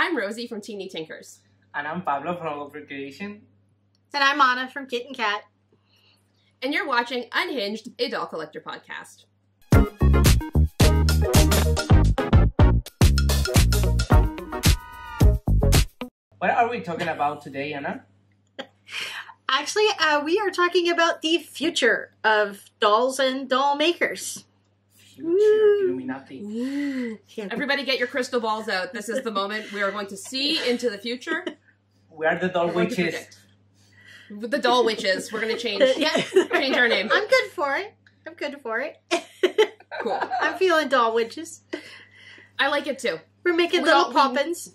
I'm Rosie from Teeny Tinkers. And I'm Pablo from Over Creation. And I'm Anna from KitnKat. And you're watching Unhinged, a doll collector podcast. What are we talking about today, Anna? Actually, we are talking about the future of dolls and doll makers. Future, Illuminati. Everybody get your crystal balls out. This is the moment we are going to see into the future. We are the doll witches. The doll witches. We're going to change our name. I'm good for it. Cool. I'm feeling doll witches. I like it too. We're making little poppins.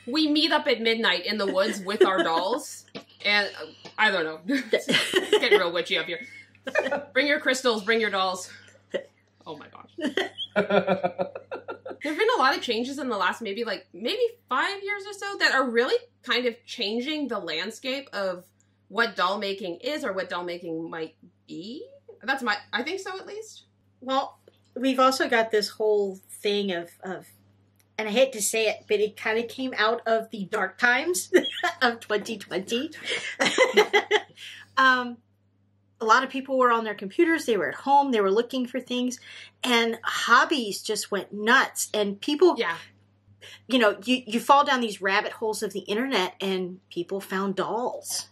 We meet up at midnight in the woods with our dolls. And I don't know. It's getting real witchy up here. Bring your crystals. Bring your dolls. Oh my gosh. There have been a lot of changes in the last maybe 5 years or so that are really kind of changing the landscape of what doll making is or what doll making might be. I think so at least. Well, we've also got this whole thing of and I hate to say it, but it kind of came out of the dark times of 2020. A lot of people were on their computers. They were at home. They were looking for things. And hobbies just went nuts. And people, you fall down these rabbit holes of the internet and people found dolls.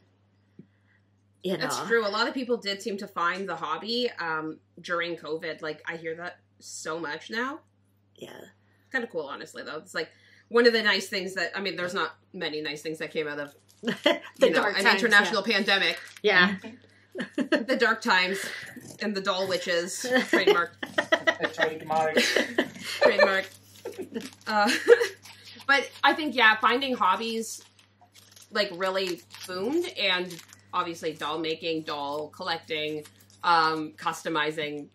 That's true. A lot of people did seem to find the hobby during COVID. Like, I hear that so much now. Yeah. Kind of cool, honestly, though. It's like one of the nice things that, there's not many nice things that came out of an international pandemic. Yeah. The dark times and the doll witches. Trademark. Trademark. But I think, finding hobbies, really boomed. And obviously doll making, doll collecting, customizing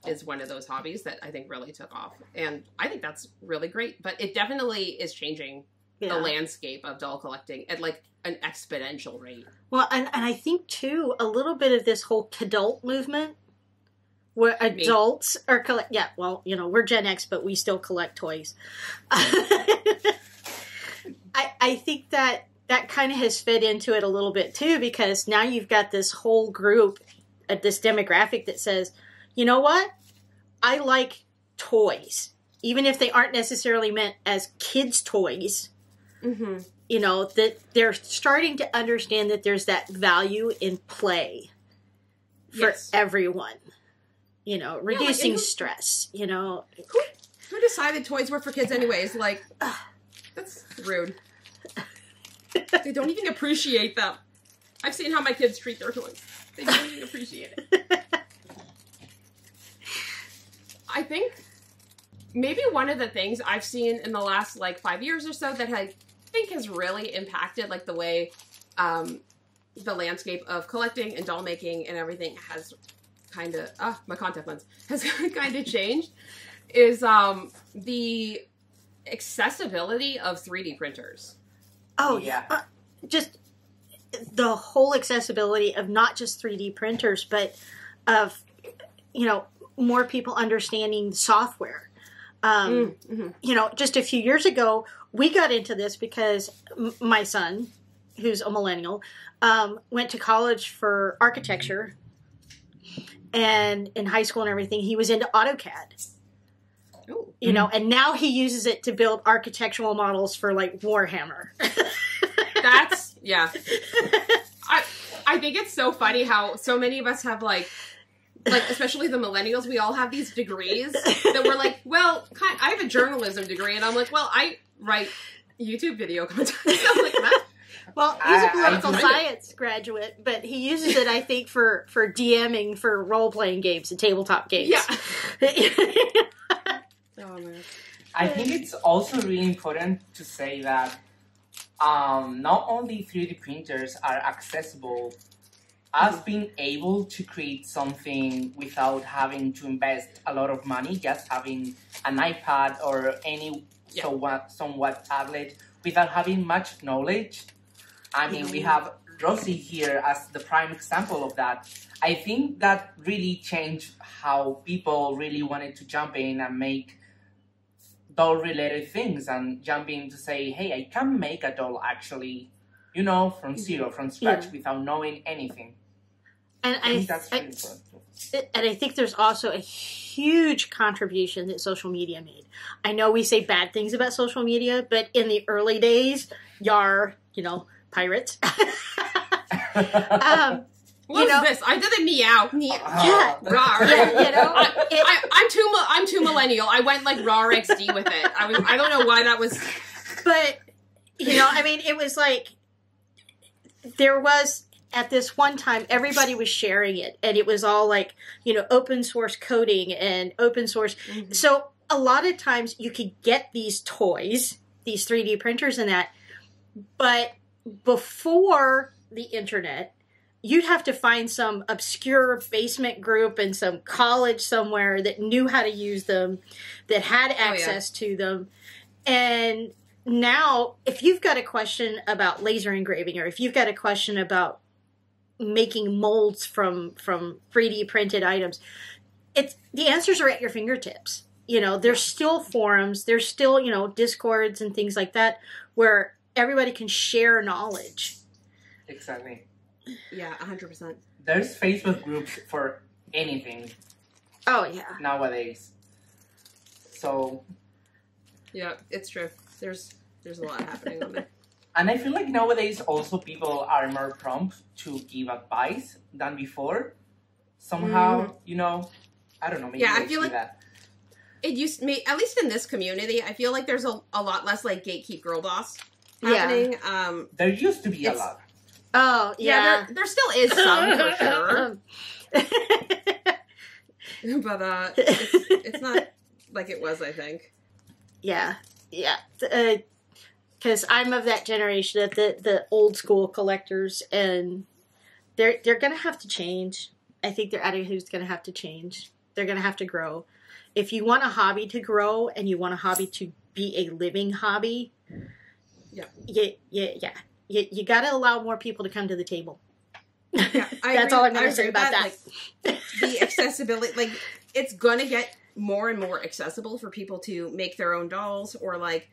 is one of those hobbies that I think really took off. And I think that's really great. But it definitely is changing the landscape of doll collecting at an exponential rate. Well, and I think too, a little bit of this whole kidult movement where adults are we're Gen X, but we still collect toys. I think that kind of has fed into it a little bit too, because now you've got this whole group, this demographic that says, you know what? I like toys, even if they aren't necessarily meant as kids' toys. Mm-hmm. That they're starting to understand that there's that value in play for everyone. Reducing stress, Who decided toys were for kids anyways? That's rude. They don't even appreciate them. I've seen how my kids treat their toys. They don't even appreciate it. I think maybe one of the things I've seen in the last 5 years or so that I think has really impacted the way the landscape of collecting and doll making and everything has kind of my contact lens has kind of changed is the accessibility of 3D printers. Oh yeah, just the whole accessibility of not just 3D printers, but of more people understanding software. Just a few years ago, we got into this because my son, who's a millennial, went to college for architecture, and in high school and everything, he was into AutoCAD. Ooh. And now he uses it to build architectural models for Warhammer. That's I think it's so funny how so many of us have especially the millennials, we all have these degrees that we're I have a journalism degree, and I'm I write YouTube video content. Stuff like that. Well, he's a political science graduate, but he uses it, I think, for DMing for role-playing games and tabletop games. Yeah. Oh, man. I think it's also really important to say that not only 3D printers are accessible, us being able to create something without having to invest a lot of money, just having an iPad or any somewhat tablet without having much knowledge. We have Rosie here as the prime example of that. I think that really changed how people really wanted to jump in and make doll related things and jumping to say, hey, I can make a doll actually, you know, from zero, from scratch, without knowing anything. And I think that's really important. And I think there's also a huge contribution that social media made. I know we say bad things about social media, but in the early days, pirates. What's this? I did a meow. Yeah, rawr. Yeah, I'm too millennial. I went like raw XD with it. I don't know why that was. But it was like there was. At this one time, everybody was sharing it, and it was all like, open source coding and open source. Mm-hmm. So a lot of times you could get these toys, these 3D printers and that, but before the internet, you'd have to find some obscure basement group in some college somewhere that knew how to use them, that had access to them. And now, if you've got a question about laser engraving, or if you've got a question about making molds from 3D printed items, the answers are at your fingertips. There's still forums, there's still, Discords and things like that where everybody can share knowledge. Exactly. Yeah, 100%. There's Facebook groups for anything. Oh, yeah. Nowadays. So. Yeah, it's true. There's a lot happening on there. And I feel like nowadays also people are more prompt to give advice than before. Somehow, I don't know. Maybe I feel like that. It used to me, at least in this community, I feel like there's a lot less like gatekeep girl boss happening. Yeah. There used to be a lot. Oh, yeah. There still is some for sure. But it's not like it was, I think. Yeah. Yeah. Because I'm of that generation of the old school collectors, and they're going to have to change. I think their attitude's going to have to change. They're going to have to grow. If you want a hobby to grow and you want a hobby to be a living hobby, you got to allow more people to come to the table. Yeah, that's all I'm going to say about that. Like, the accessibility, like, it's going to get more and more accessible for people to make their own dolls or like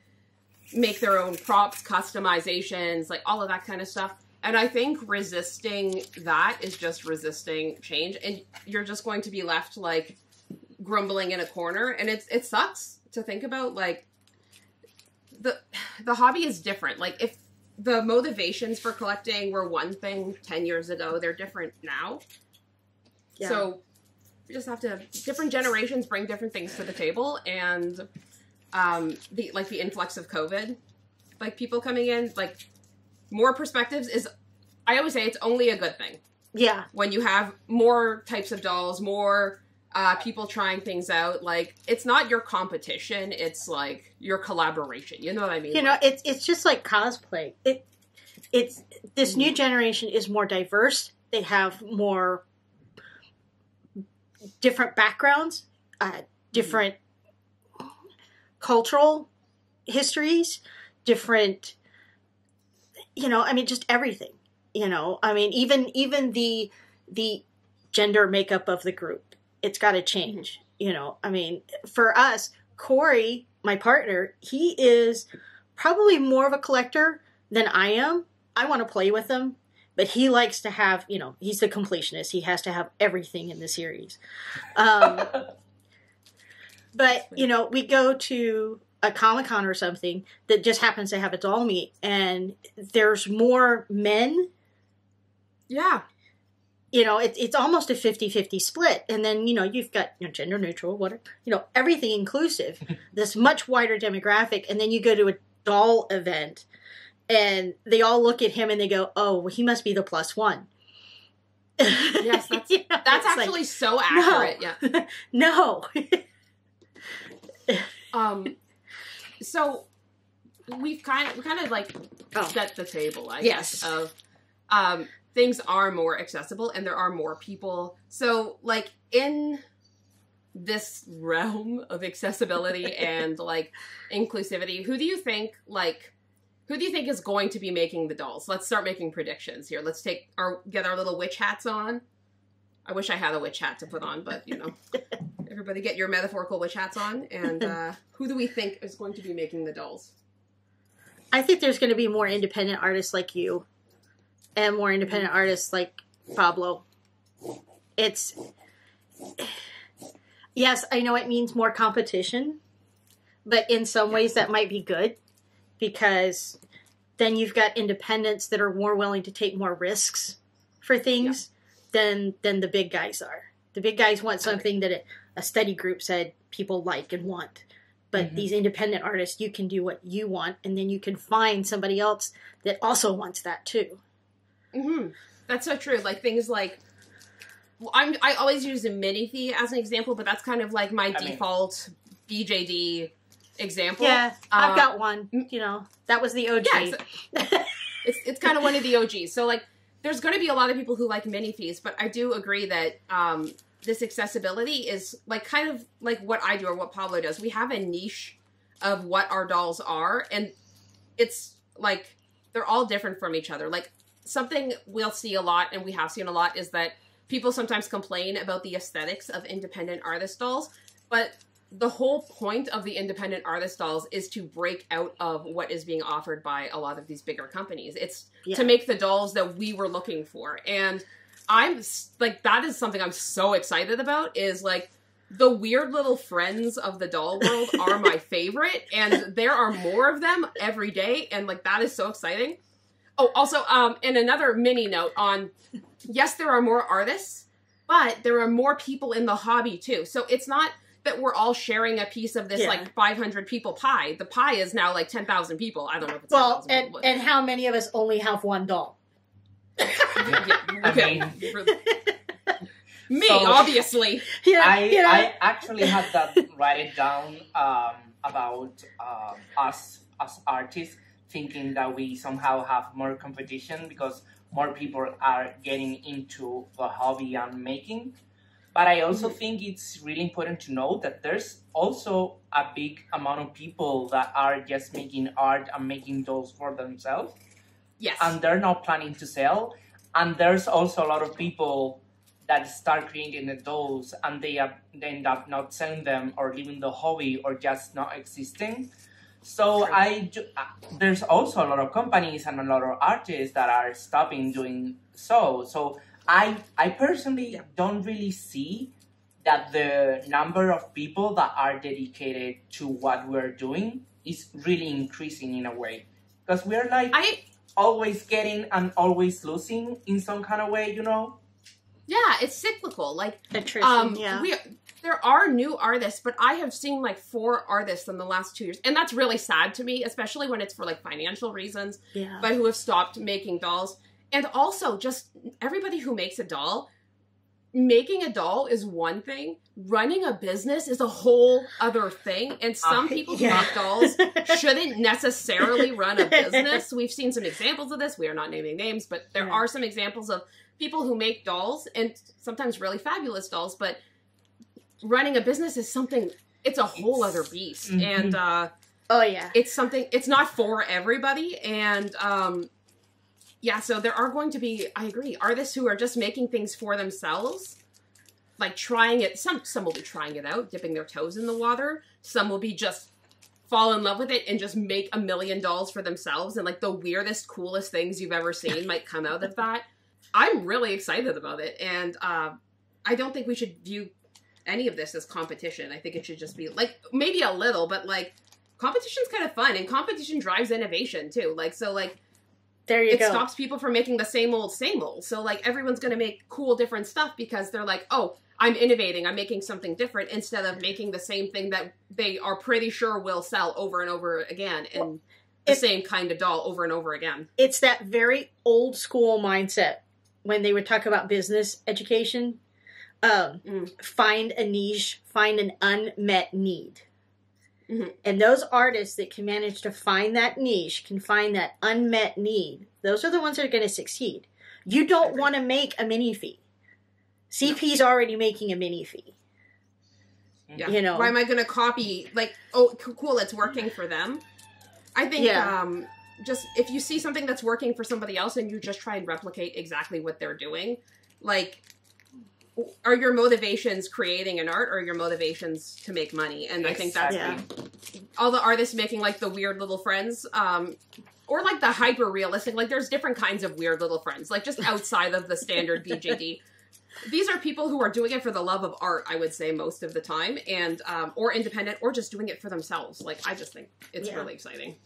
make their own props, customizations, like all of that kind of stuff. And I think resisting that is just resisting change. And you're just going to be left like grumbling in a corner. And it sucks to think about. Like the hobby is different. Like if the motivations for collecting were one thing 10 years ago, they're different now. Yeah. So we just have to, different generations bring different things to the table. And the influx of COVID, like people coming in, like more perspectives is, I always say it's only a good thing. Yeah. When you have more types of dolls, more people trying things out, like it's not your competition, it's like your collaboration. You know what I mean? It's just like cosplay. It's this new generation is more diverse. They have more different backgrounds, different cultural histories, different, just everything, even the gender makeup of the group, it's got to change. For us, Corey, my partner, he is probably more of a collector than I am. I want to play with him, but he likes to have, he's the completionist. He has to have everything in the series. But, we go to a Comic-Con or something that just happens to have a doll meet, and there's more men. Yeah. It's almost a 50-50 split. And then, you've got gender neutral, whatever, everything inclusive, this much wider demographic. And then you go to a doll event, and they all look at him and they go, oh, well, he must be the plus one. Yes, that's actually like, so accurate. No. Yeah. No. So we kind of like set the table, I guess, of things are more accessible and there are more people. So like in this realm of accessibility and like inclusivity, who do you think is going to be making the dolls? Let's start making predictions here. Let's get our little witch hats on. I wish I had a witch hat to put on, but, you know. Everybody get your metaphorical witch hats on. And who do we think is going to be making the dolls? I think there's going to be more independent artists like you. And more independent artists like Pablo. Yes, I know it means more competition. But in some ways that might be good. Because then you've got independents that are more willing to take more risks for things than the big guys are. The big guys want something that a study group said people like and want. But these independent artists, you can do what you want, and then you can find somebody else that also wants that too. Mm-hmm. That's so true. Like things like, I always use a mini fee as an example, but that's kind of like my default BJD example. Yeah, I've got one. You know, that was the OG. Yeah, it's kind of one of the OGs. So like, there's going to be a lot of people who like mini fees, but I do agree that this accessibility is like kind of like what I do or what Pablo does. We have a niche of what our dolls are, and it's like they're all different from each other. Like something we'll see a lot, and we have seen a lot, is that people sometimes complain about the aesthetics of independent artist dolls, but the whole point of the independent artist dolls is to break out of what is being offered by a lot of these bigger companies. It's to make the dolls that we were looking for. And I'm like, that is something I'm so excited about, is like the weird little friends of the doll world are my favorite. And there are more of them every day. And like, that is so exciting. Oh, also, and another mini note on, yes, there are more artists, but there are more people in the hobby too. So it's not that we're all sharing a piece of this like 500 people pie. The pie is now like 10,000 people. I don't know if it's 10,000 people. And how many of us only have one doll? Okay. Me, so, obviously. I actually had that write it down about us as artists thinking that we somehow have more competition because more people are getting into the hobby and making. But I also think it's really important to note that there's also a big amount of people that are just making art and making dolls for themselves. Yes. And they're not planning to sell. And there's also a lot of people that start creating the dolls and they end up not selling them or leaving the hobby or just not existing. So there's also a lot of companies and a lot of artists that are stopping doing so. So I personally don't really see that the number of people that are dedicated to what we're doing is really increasing in a way. Because we're like always getting and always losing in some kind of way, you know? Yeah, it's cyclical. Like, attrition, there are new artists, but I have seen like 4 artists in the last 2 years. And that's really sad to me, especially when it's for like financial reasons, but who have stopped making dolls. And also, just everybody who makes a doll, making a doll is one thing. Running a business is a whole other thing. And some people who make dolls shouldn't necessarily run a business. We've seen some examples of this. We are not naming names, but there are some examples of people who make dolls, and sometimes really fabulous dolls. But running a business is something, it's a whole other beast. And it's something, it's not for everybody. And so there are going to be, I agree, artists who are just making things for themselves, like trying it. Some will be trying it out, dipping their toes in the water. Some will be just fall in love with it and just make 1 million dolls for themselves. And like the weirdest, coolest things you've ever seen might come out of that. I'm really excited about it. And I don't think we should view any of this as competition. I think it should just be like, maybe a little, but like competition's kind of fun, and competition drives innovation too. Like, so like, there you go. It stops people from making the same old. So like everyone's going to make cool, different stuff because they're like, oh, I'm innovating. I'm making something different instead of making the same thing that they are pretty sure will sell over and over again and the same kind of doll over and over again. It's that very old school mindset when they would talk about business education. Find a niche, find an unmet need. And those artists that can manage to find that niche, can find that unmet need, those are the ones that are going to succeed. You don't want to make a mini fee. CP's already making a mini fee. Yeah. You know, why am I going to copy? Like, oh, cool, it's working for them. I think just if you see something that's working for somebody else and you just try and replicate exactly what they're doing, like, are your motivations creating an art or your motivations to make money? And I think that's all the artists making like the weird little friends, or like the hyper realistic, like there's different kinds of weird little friends, like just outside of the standard BJD. These are people who are doing it for the love of art, I would say, most of the time, and or independent, or just doing it for themselves. Like, I just think it's really exciting.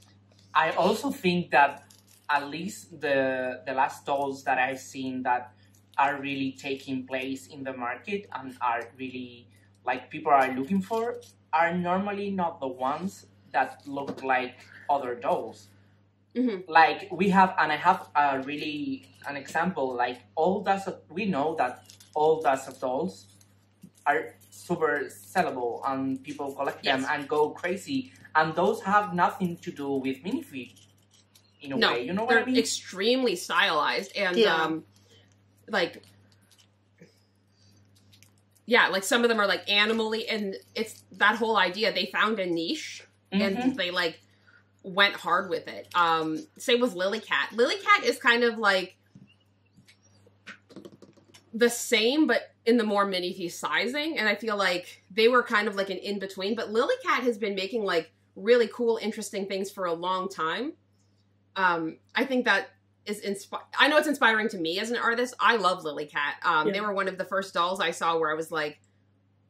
I also think that at least the last dolls that I've seen that are really taking place in the market and are really, like, people are looking for, are normally not the ones that look like other dolls. Like, we have, and I have an example, like, we know that all Dust of Dolls are super sellable and people collect them and go crazy. And those have nothing to do with minifig in a way. You know what I mean? They're extremely stylized and like some of them are like animally, and it's that whole idea. They found a niche and they like went hard with it. Same with Lilycat. Lilycat is kind of like the same, but in the more minifee sizing, and I feel like they were kind of like an in-between, but Lilycat has been making like really cool, interesting things for a long time. I think that is I know it's inspiring to me as an artist. I love Lilycat. They were one of the first dolls I saw where I was like,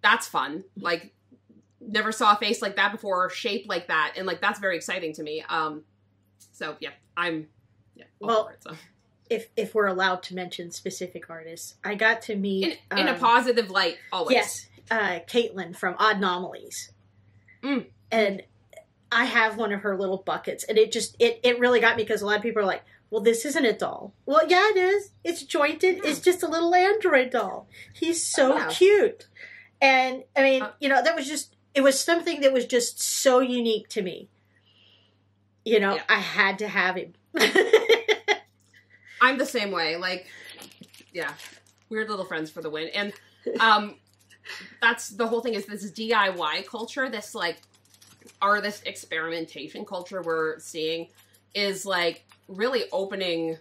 that's fun. Like, never saw a face like that before, or shape like that, and like that's very exciting to me. So yeah, I'm all for it, so. If we're allowed to mention specific artists, I got to meet in a positive light always. Yes, Caitlin from Odd Anomalies, and I have one of her little buckets, and it really got me because a lot of people are like, "Well, this isn't a doll." Well, yeah, it is. It's jointed. It's just a little android doll. He's so cute, and I mean, it was something that was just so unique to me. I had to have him. I'm the same way. Like, weird little friends for the win. And that's the whole thing, is this DIY culture, this like artist experimentation culture we're seeing is like really opening,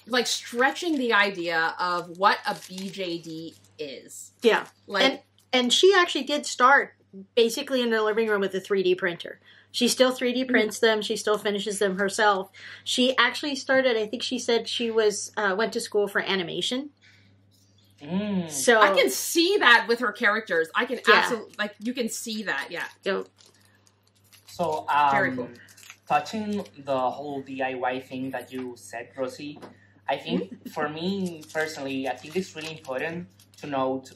like stretching the idea of what a BJD is. Yeah. Like, and she actually did start basically in the living room with a 3D printer. She still 3D prints them. She still finishes them herself. She actually started, I think she said she went to school for animation. So I can see that with her characters. I can absolutely, like, you can see that, Yep. So, very cool. Touching the whole DIY thing that you said, Rosie, I think for me personally, I think it's really important to note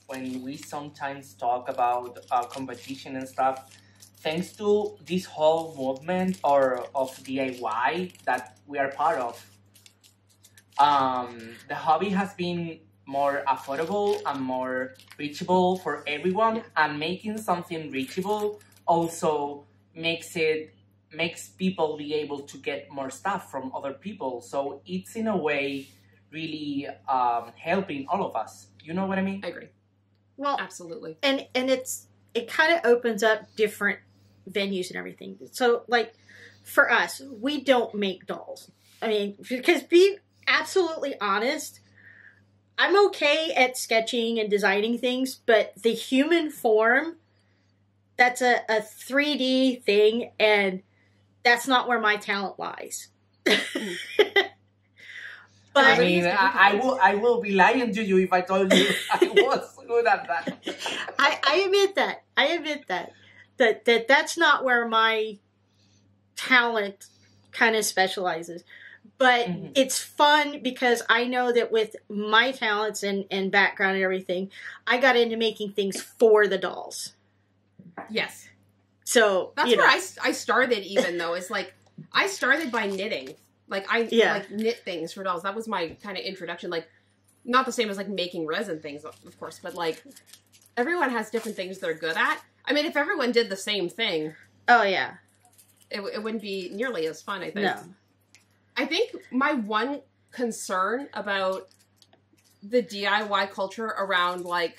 when we sometimes talk about competition and stuff, thanks to this whole movement of DIY that we are part of, the hobby has been more affordable and more reachable for everyone, and making something reachable also makes people be able to get more stuff from other people. So it's in a way really helping all of us. You know what I mean? I agree. Well, absolutely. And it kind of opens up different venues and everything. So, like, for us, we don't make dolls. I mean, because be absolutely honest, I'm okay at sketching and designing things, but the human form, that's a 3D thing, and that's not where my talent lies. But I mean, I will be lying to you if I told you I was good at that. I admit that. That's not where my talent kind of specializes. But it's fun because I know that with my talents and background and everything, I got into making things for the dolls. Yes. So that's where I started, even though it's like I started by knitting. Like I like knit things for dolls. That was my kind of introduction. Like, not the same as like making resin things, of course, but like everyone has different things they're good at. I mean, if everyone did the same thing, oh yeah, it wouldn't be nearly as fun, I think. No. I think my one concern about the DIY culture around like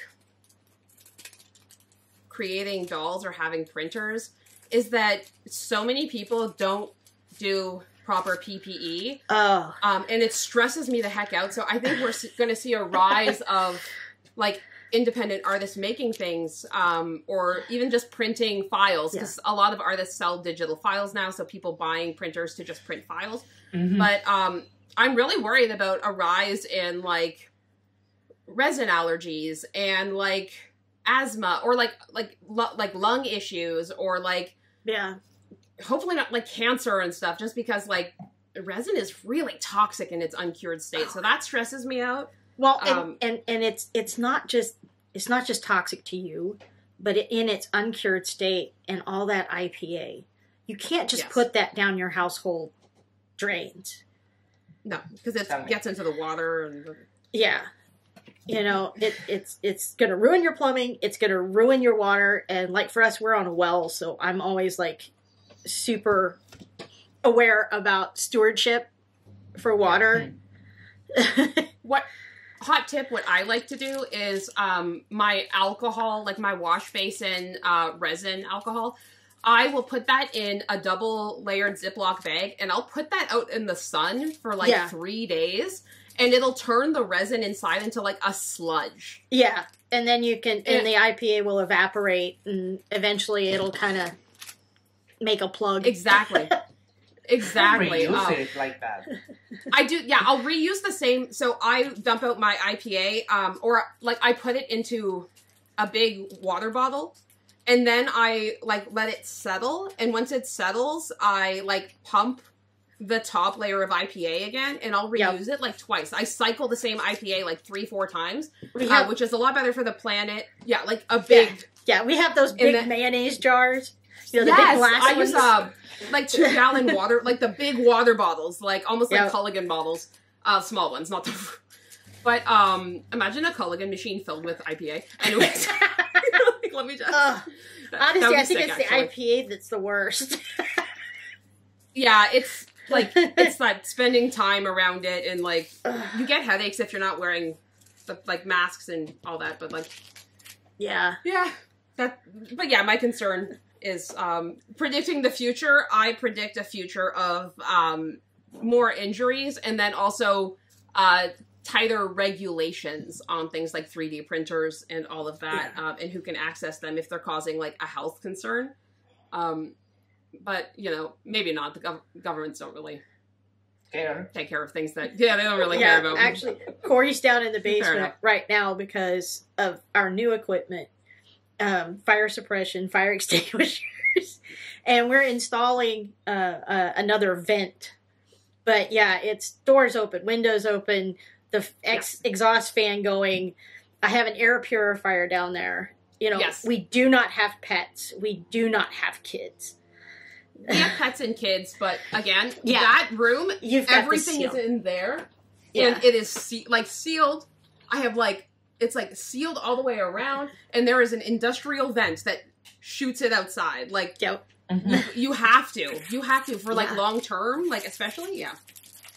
creating dolls or having printers is that so many people don't do proper PPE. Oh. And it stresses me the heck out. So I think we're going to see a rise of, like, independent artists making things, or even just printing files, because a lot of artists sell digital files now, so people buying printers to just print files. But I'm really worried about a rise in, like, resin allergies and, like, asthma, or like lung issues, or like hopefully not like cancer and stuff, just because like resin is really toxic in its uncured state. So that stresses me out. Well, and it's not just toxic to you, but in its uncured state and all that IPA, you can't just put that down your household drains. No, because it gets into the water and you know, it's going to ruin your plumbing. It's going to ruin your water. And like for us, we're on a well, so I'm always like super aware about stewardship for water. What I like to do is my alcohol, like my wash basin resin alcohol, I will put that in a double layered Ziploc bag, and I'll put that out in the sun for like 3 days. And it'll turn the resin inside into, like, a sludge. Yeah. And then you can... And the IPA will evaporate, and eventually it'll kind of make a plug. Exactly. Exactly. Reuse it like that. I do, yeah. I'll reuse the same... So I dump out my IPA, or, like, I put it into a big water bottle, and then I, like, let it settle. And once it settles, I, like, pump the top layer of IPA again, and I'll reuse it like twice. I cycle the same IPA like 3-4 times, which is a lot better for the planet. Yeah, like a big... Yeah, we have those big mayonnaise jars. You know, the big glass I ones. use like 2-gallon water, like the big water bottles, like almost like Culligan bottles. Small ones, not the... But imagine a Culligan machine filled with IPA. Anyways, let me just... honestly, I think it's the IPA that's the worst. Yeah, it's... Like, it's that spending time around it, and, like, you get headaches if you're not wearing, like, masks and all that, but, like... Yeah. Yeah. But, yeah, my concern is predicting the future. I predict a future of more injuries, and then also tighter regulations on things like 3D printers and all of that, and who can access them if they're causing, like, a health concern. But, you know, maybe not. The governments don't really take care of things that... Yeah, they don't really care about. Actually, Corey's down in the basement right now because of our new equipment. Fire suppression, fire extinguishers. And we're installing another vent. But, yeah, it's doors open, windows open, the exhaust fan going. I have an air purifier down there. You know, we do not have pets. We do not have kids. We have pets and kids, but again, that room, everything is in there, and it is sealed. I have it's sealed all the way around, and there is an industrial vent that shoots it outside. Like, you have to for like long term, like especially,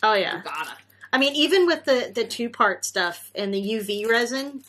Oh yeah, you gotta. I mean, even with the 2-part stuff and the UV resin,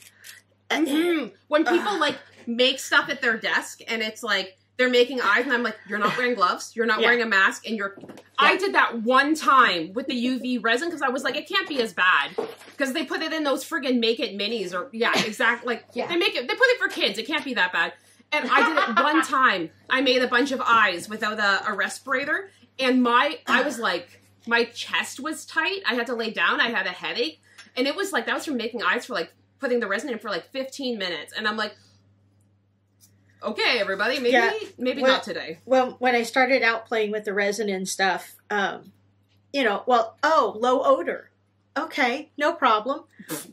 when people like make stuff at their desk, and it's like. They're making eyes, and I'm like, you're not wearing gloves, you're not wearing a mask, and you're... I did that one time with the UV resin, because I was like, it can't be as bad. Because they put it in those friggin' Make It Minis, or, exactly, like, they put it for kids, it can't be that bad. And I did it one time. I made a bunch of eyes without a respirator, and I was like, my chest was tight, I had to lay down, I had a headache, and it was like, that was from making eyes for, like, putting the resin in for, like, 15 minutes, and I'm like... Okay, everybody, maybe not today. Well, when I started out playing with the resin and stuff, low odor. Okay, no problem.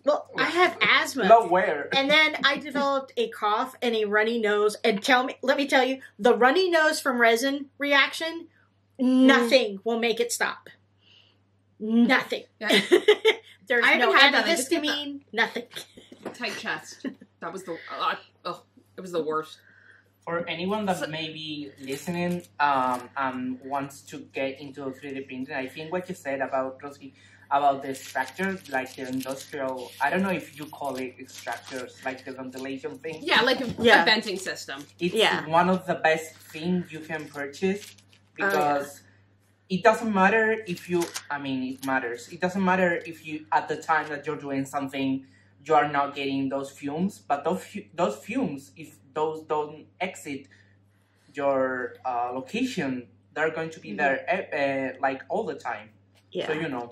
Well, I have asthma. Nowhere. And then I developed a cough and a runny nose. And let me tell you, the runny nose from resin reaction, nothing will make it stop. Nothing. Yeah. There's no antihistamine, nothing. Tight chest. That was it was the worst. For anyone that may be listening wants to get into 3D printing, I think what you said about, Rosie, about the structure, like the industrial, I don't know if you call it structures, like the ventilation thing. Yeah, like a venting system. It's one of the best things you can purchase because it doesn't matter if you, I mean, it matters. It doesn't matter if you, at the time that you're doing something, you are not getting those fumes, but those fumes, if those don't exit your location, they're going to be there like all the time. Yeah. So, you know.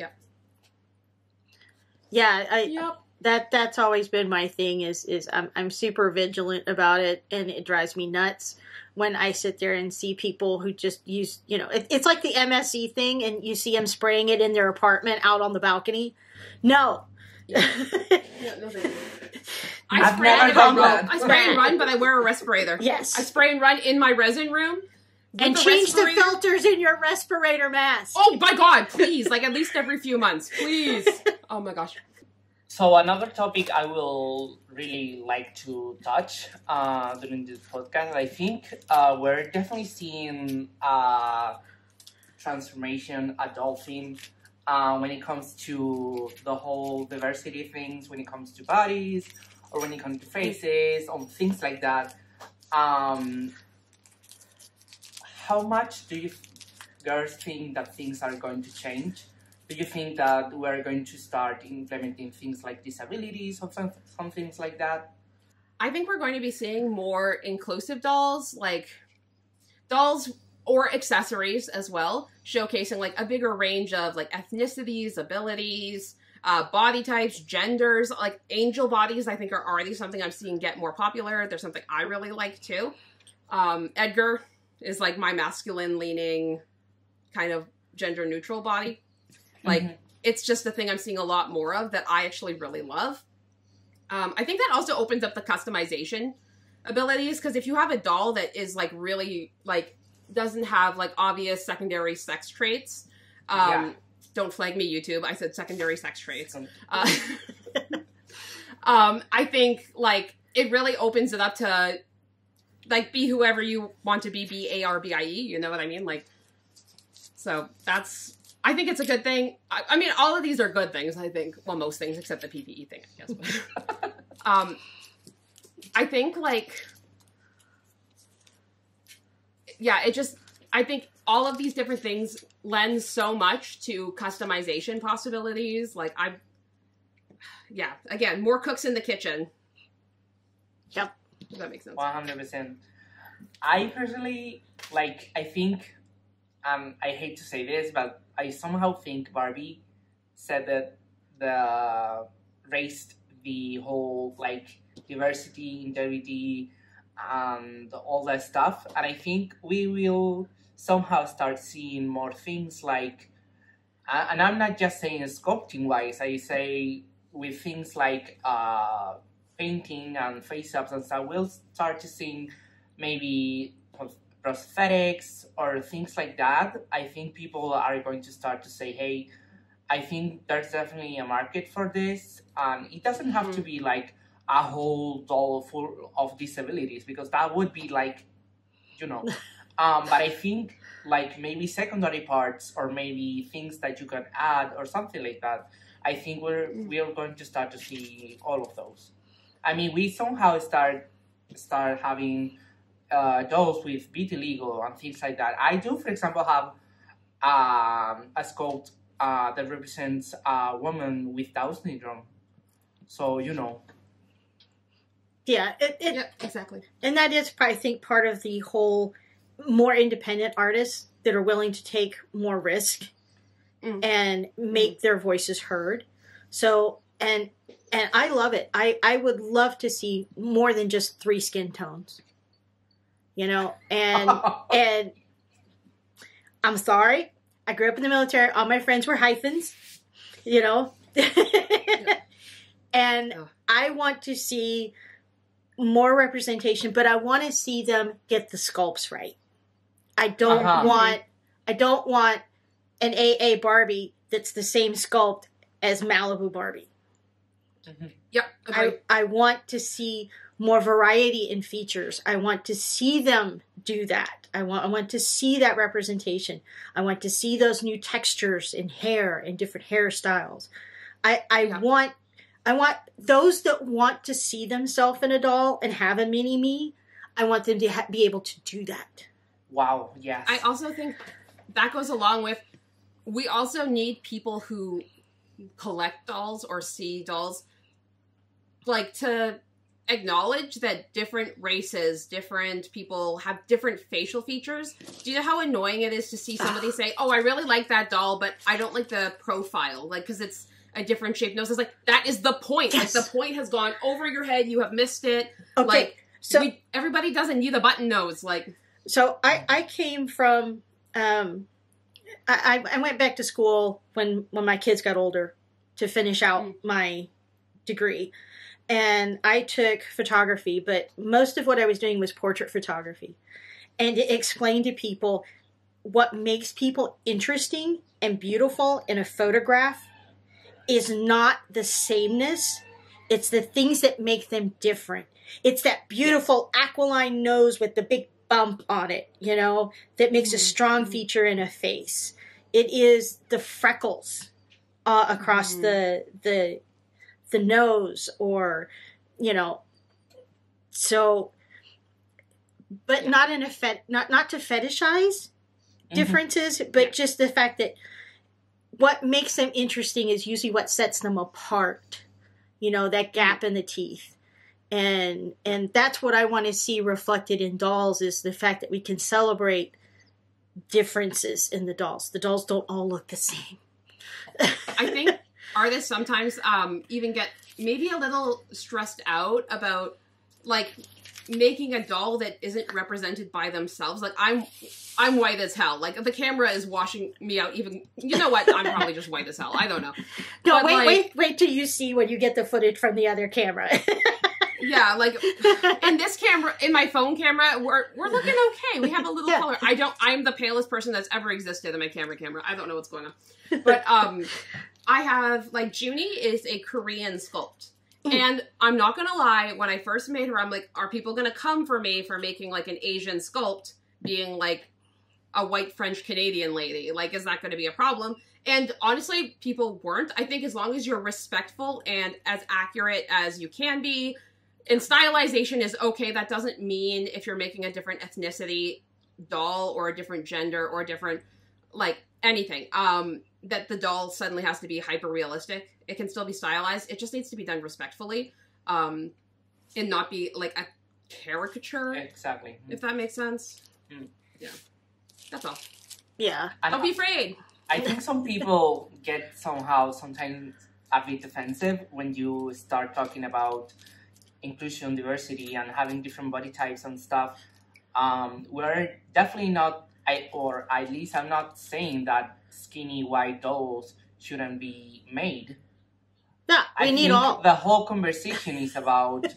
Yeah, that's always been my thing is I'm super vigilant about it, and it drives me nuts when I sit there and see people who just use, it's like the MSE thing, and you see them spraying it in their apartment out on the balcony. No. Yeah. No, I've never done that. I spray and run, but I wear a respirator. Yes. I spray and run in my resin room. And change the filters in your respirator mask. Oh my God, please. Like at least every few months. Please. Oh my gosh. So another topic I will really like to touch during this podcast, I think we're definitely seeing transformation, adulting, when it comes to the whole diversity things, when it comes to bodies, or when it comes to faces, or things like that. How much do you girls think that things are going to change? Do you think that we're going to start implementing things like disabilities or some things like that? I think we're going to be seeing more inclusive dolls, like dolls or accessories as well, showcasing like a bigger range of like ethnicities, abilities, body types, genders. Like angel bodies, I think are already something I'm seeing get more popular. There's something I really like too. Edgar is like my masculine leaning kind of gender neutral body. Like, it's just a thing I'm seeing a lot more of that I actually really love. I think that also opens up the customization abilities, because if you have a doll that is, like, really, like, doesn't have, like, obvious secondary sex traits, don't flag me, YouTube, I said secondary sex traits. I think, like, it really opens it up to, like, be whoever you want to be, B-A-R-B-I-E, you know what I mean? Like, so that's... I think it's a good thing. I mean, all of these are good things, I think. Well, most things except the PPE thing, I guess. But, I think, like... Yeah, I think all of these different things lend so much to customization possibilities. Like, yeah, again, more cooks in the kitchen. Yep. Does that make sense? 100%. I personally, like, I think... I hate to say this, but I somehow think Barbie said that raised the whole like diversity, integrity, and all that stuff. And I think we will somehow start seeing more things like, and I'm not just saying sculpting wise. I say with things like painting and face ups and stuff, we'll start to see maybe prosthetics or things like that. I think people are going to start to say, hey, I think there's definitely a market for this. And it doesn't have to be like a whole doll full of disabilities, because that would be like, but I think like maybe secondary parts or maybe things that you can add or something like that. I think we're going to start to see all of those. I mean, we somehow start having dolls with vitiligo and things like that. I do, for example, have a sculpt that represents a woman with Down syndrome. So, Yeah, yeah, exactly. And that is, I think, part of the whole more independent artists that are willing to take more risk and make their voices heard. So, and I love it. I would love to see more than just 3 skin tones. And I'm sorry, I grew up in the military. All my friends were hyphens, and I want to see more representation, but I want to see them get the sculpts right. I don't want an AA Barbie that's the same sculpt as Malibu Barbie. Yep. I want to see more variety in features. I want to see them do that. I want to see that representation. I want to see those new textures in hair and different hairstyles. I want those that want to see themselves in a doll and have a mini me. I want them to be able to do that. Wow. Yes. I also think that goes along with, we also need people who collect dolls or see dolls, like, to acknowledge that different races, different people have different facial features. Do you know how annoying it is to see somebody say, oh, I really like that doll, but I don't like the profile, like, because it's a different shaped nose. It's like, that is the point. Yes. Like, the point has gone over your head. You have missed it. Okay. Like, so everybody doesn't need a button nose. Like, so I came from, I went back to school when my kids got older to finish out my degree. And I took photography, but most of what I was doing was portrait photography. And to explain to people what makes people interesting and beautiful in a photograph is not the sameness. It's the things that make them different. It's that beautiful aquiline nose with the big bump on it, you know, that makes a strong feature in a face. It is the freckles across the nose, or, you know, so, but not in a not to fetishize differences, but just the fact that what makes them interesting is usually what sets them apart, you know, that gap in the teeth. And that's what I want to see reflected in dolls, is the fact that we can celebrate differences in the dolls. The dolls don't all look the same. I think artists sometimes even get maybe a little stressed out about, like, making a doll that isn't represented by themselves. Like, I'm white as hell. Like, the camera is washing me out. Even, you know what? I'm probably just white as hell. I don't know. No, but wait till you see when you get the footage from the other camera. Yeah, like, in this camera, in my phone camera, we're looking okay. We have a little color. I'm the palest person that's ever existed in my camera. I don't know what's going on. But, I have, like, Junie is a Korean sculpt. And I'm not gonna lie, when I first made her, I'm like, are people gonna come for me for making, like, an Asian sculpt, being, like, a white French-Canadian lady? Like, is that gonna be a problem? And honestly, people weren't. I think as long as you're respectful and as accurate as you can be, and stylization is okay. That doesn't mean if you're making a different ethnicity doll or a different gender or a different, like, anything, that the doll suddenly has to be hyper-realistic. It can still be stylized. It just needs to be done respectfully, and not be, like, a caricature. Exactly. If that makes sense. Yeah. That's all. Yeah. Don't be afraid. I think some people get sometimes a bit defensive when you start talking about inclusion, diversity, and having different body types and stuff. We're definitely not, or at least I'm not saying that skinny white dolls shouldn't be made. Yeah, we need all. The whole conversation is about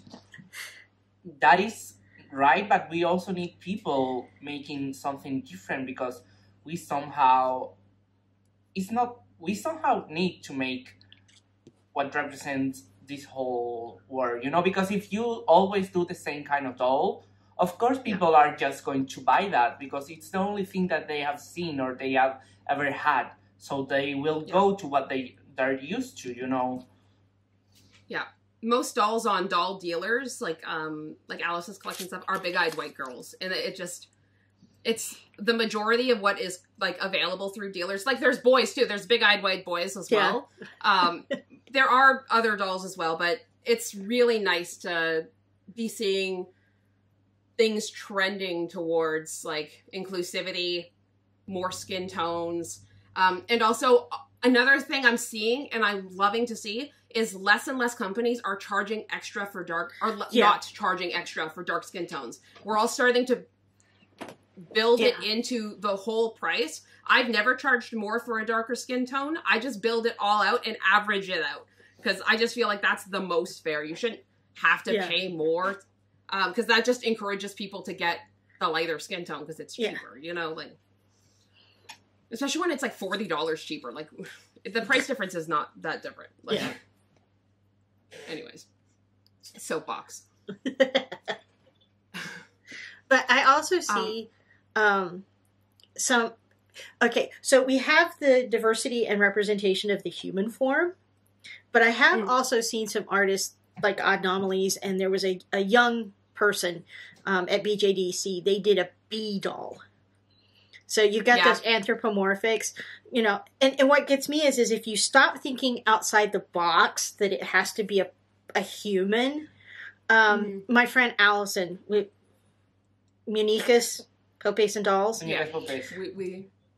that is right, but we also need people making something different, because we somehow need to make what represents this whole world, you know, because if you always do the same kind of doll, of course people are just going to buy that because it's the only thing that they have seen or they have ever had. So they will go to what they're used to, you know. Yeah. Most dolls on doll dealers, like Alice's collection stuff, are big-eyed white girls. And it's the majority of what is, like, available through dealers. Like, there's boys, too. There's big-eyed white boys as well. There are other dolls as well, but it's really nice to be seeing things trending towards, like, inclusivity, more skin tones. And also, another thing I'm seeing, and I'm loving to see, is less and less companies are charging extra for dark, or not charging extra for dark skin tones. We're all starting to build it into the whole price. I've never charged more for a darker skin tone. I just build it all out and average it out, because I just feel like that's the most fair. You shouldn't have to pay more, because that just encourages people to get the lighter skin tone because it's cheaper, you know, like, especially when it's like $40 cheaper. Like, the price difference is not that different. Like, anyways, soapbox. But I also see some. Okay, so we have the diversity and representation of the human form, but I have also seen some artists like Anomalies, and there was a young person at BJDC. They did a bee doll. So you got those anthropomorphics, you know, and what gets me is if you stop thinking outside the box that it has to be a human. My friend Allison, Municus, Popes and Dolls. Yeah, Popes.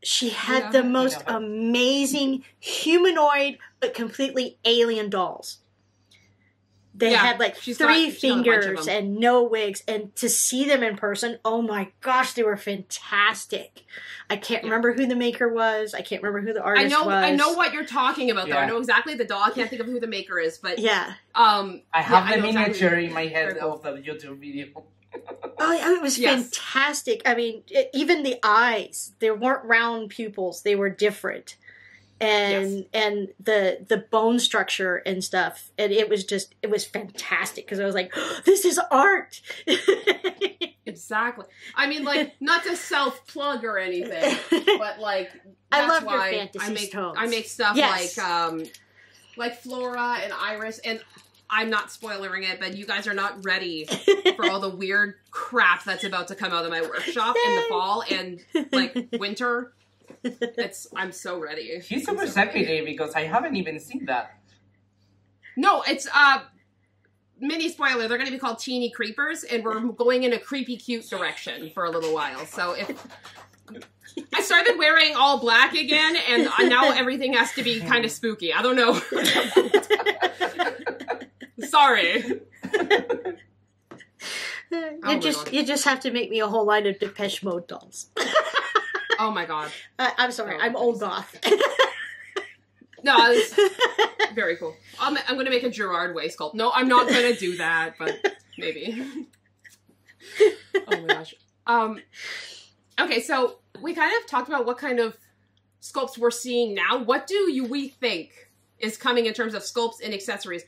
She had the most amazing humanoid but completely alien dolls. They had like 3 fingers and no wigs, and to see them in person, oh my gosh, they were fantastic. I can't remember who the maker was. I can't remember who the artist was. I know what you're talking about, though. I know exactly the doll. I can't think of who the maker is, but I have the miniature in my head of the YouTube video. Oh, it was fantastic. I mean, even the eyes, they weren't round pupils; they were different. And the bone structure and stuff, and it was fantastic because I was like, oh, this is art. Exactly. I mean, like, not to self plug or anything, but like I love your fantasy tones. I make stuff like Flora and Iris, and I'm not spoiling it, but you guys are not ready for all the weird crap that's about to come out of my workshop in the fall and like winter. I'm so ready. She's super secretive because I haven't even seen that. No, it's mini spoiler. They're going to be called Teeny Creepers, and we're going in a creepy cute direction for a little while. So if I started wearing all black again, and now everything has to be kind of spooky. I don't know. Sorry. You just have to make me a whole line of Depeche Mode dolls. Oh my god. I'm sorry, I'm old goth. No, it's very cool. I'm going to make a Gerard Way sculpt. No, I'm not going to do that, but maybe. Oh my gosh. Okay, so we kind of talked about what kind of sculpts we're seeing now. What do we think is coming in terms of sculpts and accessories?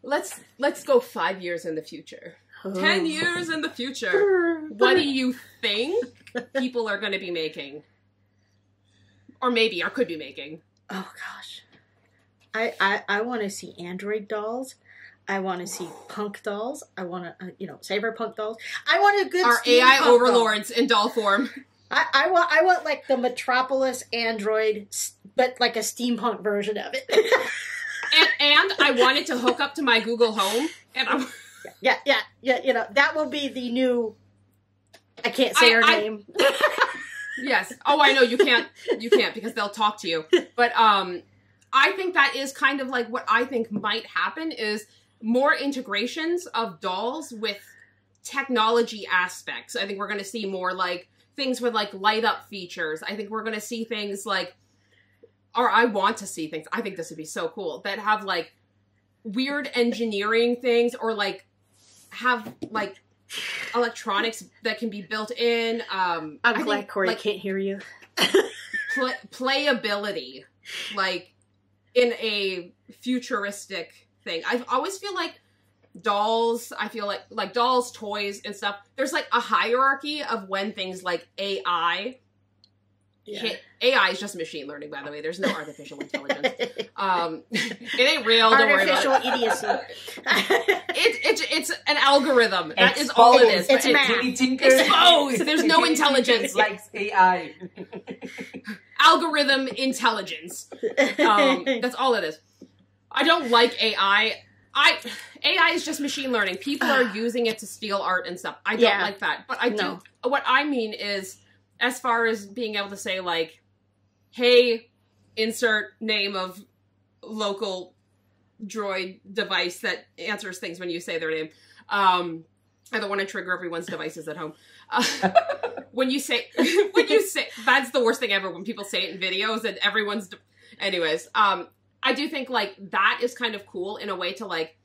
Let's go 5 years in the future. 10 years in the future. What do you think people are going to be making? Or maybe, or could be making. Oh, gosh. I want to see android dolls. I want to see punk dolls. I want to, cyberpunk dolls. I want a good our AI overlords doll in doll form. I want like the Metropolis android, but like a steampunk version of it. and I want it to hook up to my Google Home. And yeah. That will be the new. I can't say her name. Yes. Oh, I know you can't because they'll talk to you. But I think that is kind of like what I think might happen is more integrations of dolls with technology aspects. I think we're going to see more like things with like light up features. I think we're going to see things like, or I want to see things. I think this would be so cool that have like weird engineering things or like have like electronics that can be built in. I'm glad Corey can't hear you. Playability, like in a futuristic thing. I always feel like dolls. I feel like dolls, toys, and stuff. There's like a hierarchy of when things like AI. Yeah. AI is just machine learning, by the way. There's no artificial intelligence. It ain't real. Don't worry about it. Artificial idiocy. It's an algorithm. That is all it is. It's math. Exposed. There's no intelligence. Like AI. Algorithm intelligence. That's all it is. I don't like AI. AI is just machine learning. People are using it to steal art and stuff. I don't like that. But I do. What I mean is, as far as being able to say, like, hey, insert name of local droid device that answers things when you say their name. I don't want to trigger everyone's devices at home. When you say, that's the worst thing ever when people say it in videos and everyone's, anyways. I do think, like, that is kind of cool in a way to, like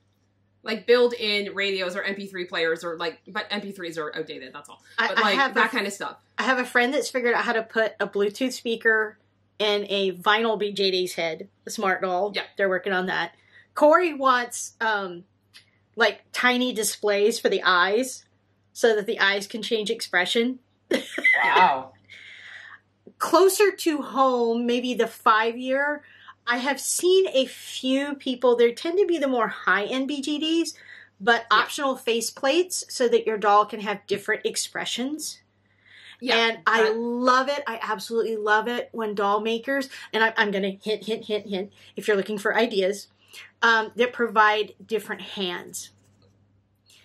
build in radios or MP3 players or, like, but MP3s are outdated, that's all. But, that kind of stuff. I have a friend that's figured out how to put a Bluetooth speaker in a vinyl BJD's head, a smart doll. Yeah. They're working on that. Corey wants, like, tiny displays for the eyes so that the eyes can change expression. Wow. Closer to home, maybe the 5-year, I have seen a few people, there tend to be the more high-end BGDs, but optional face plates so that your doll can have different expressions. and I love it. I absolutely love it when doll makers, and I'm going to hint, if you're looking for ideas, that provide different hands.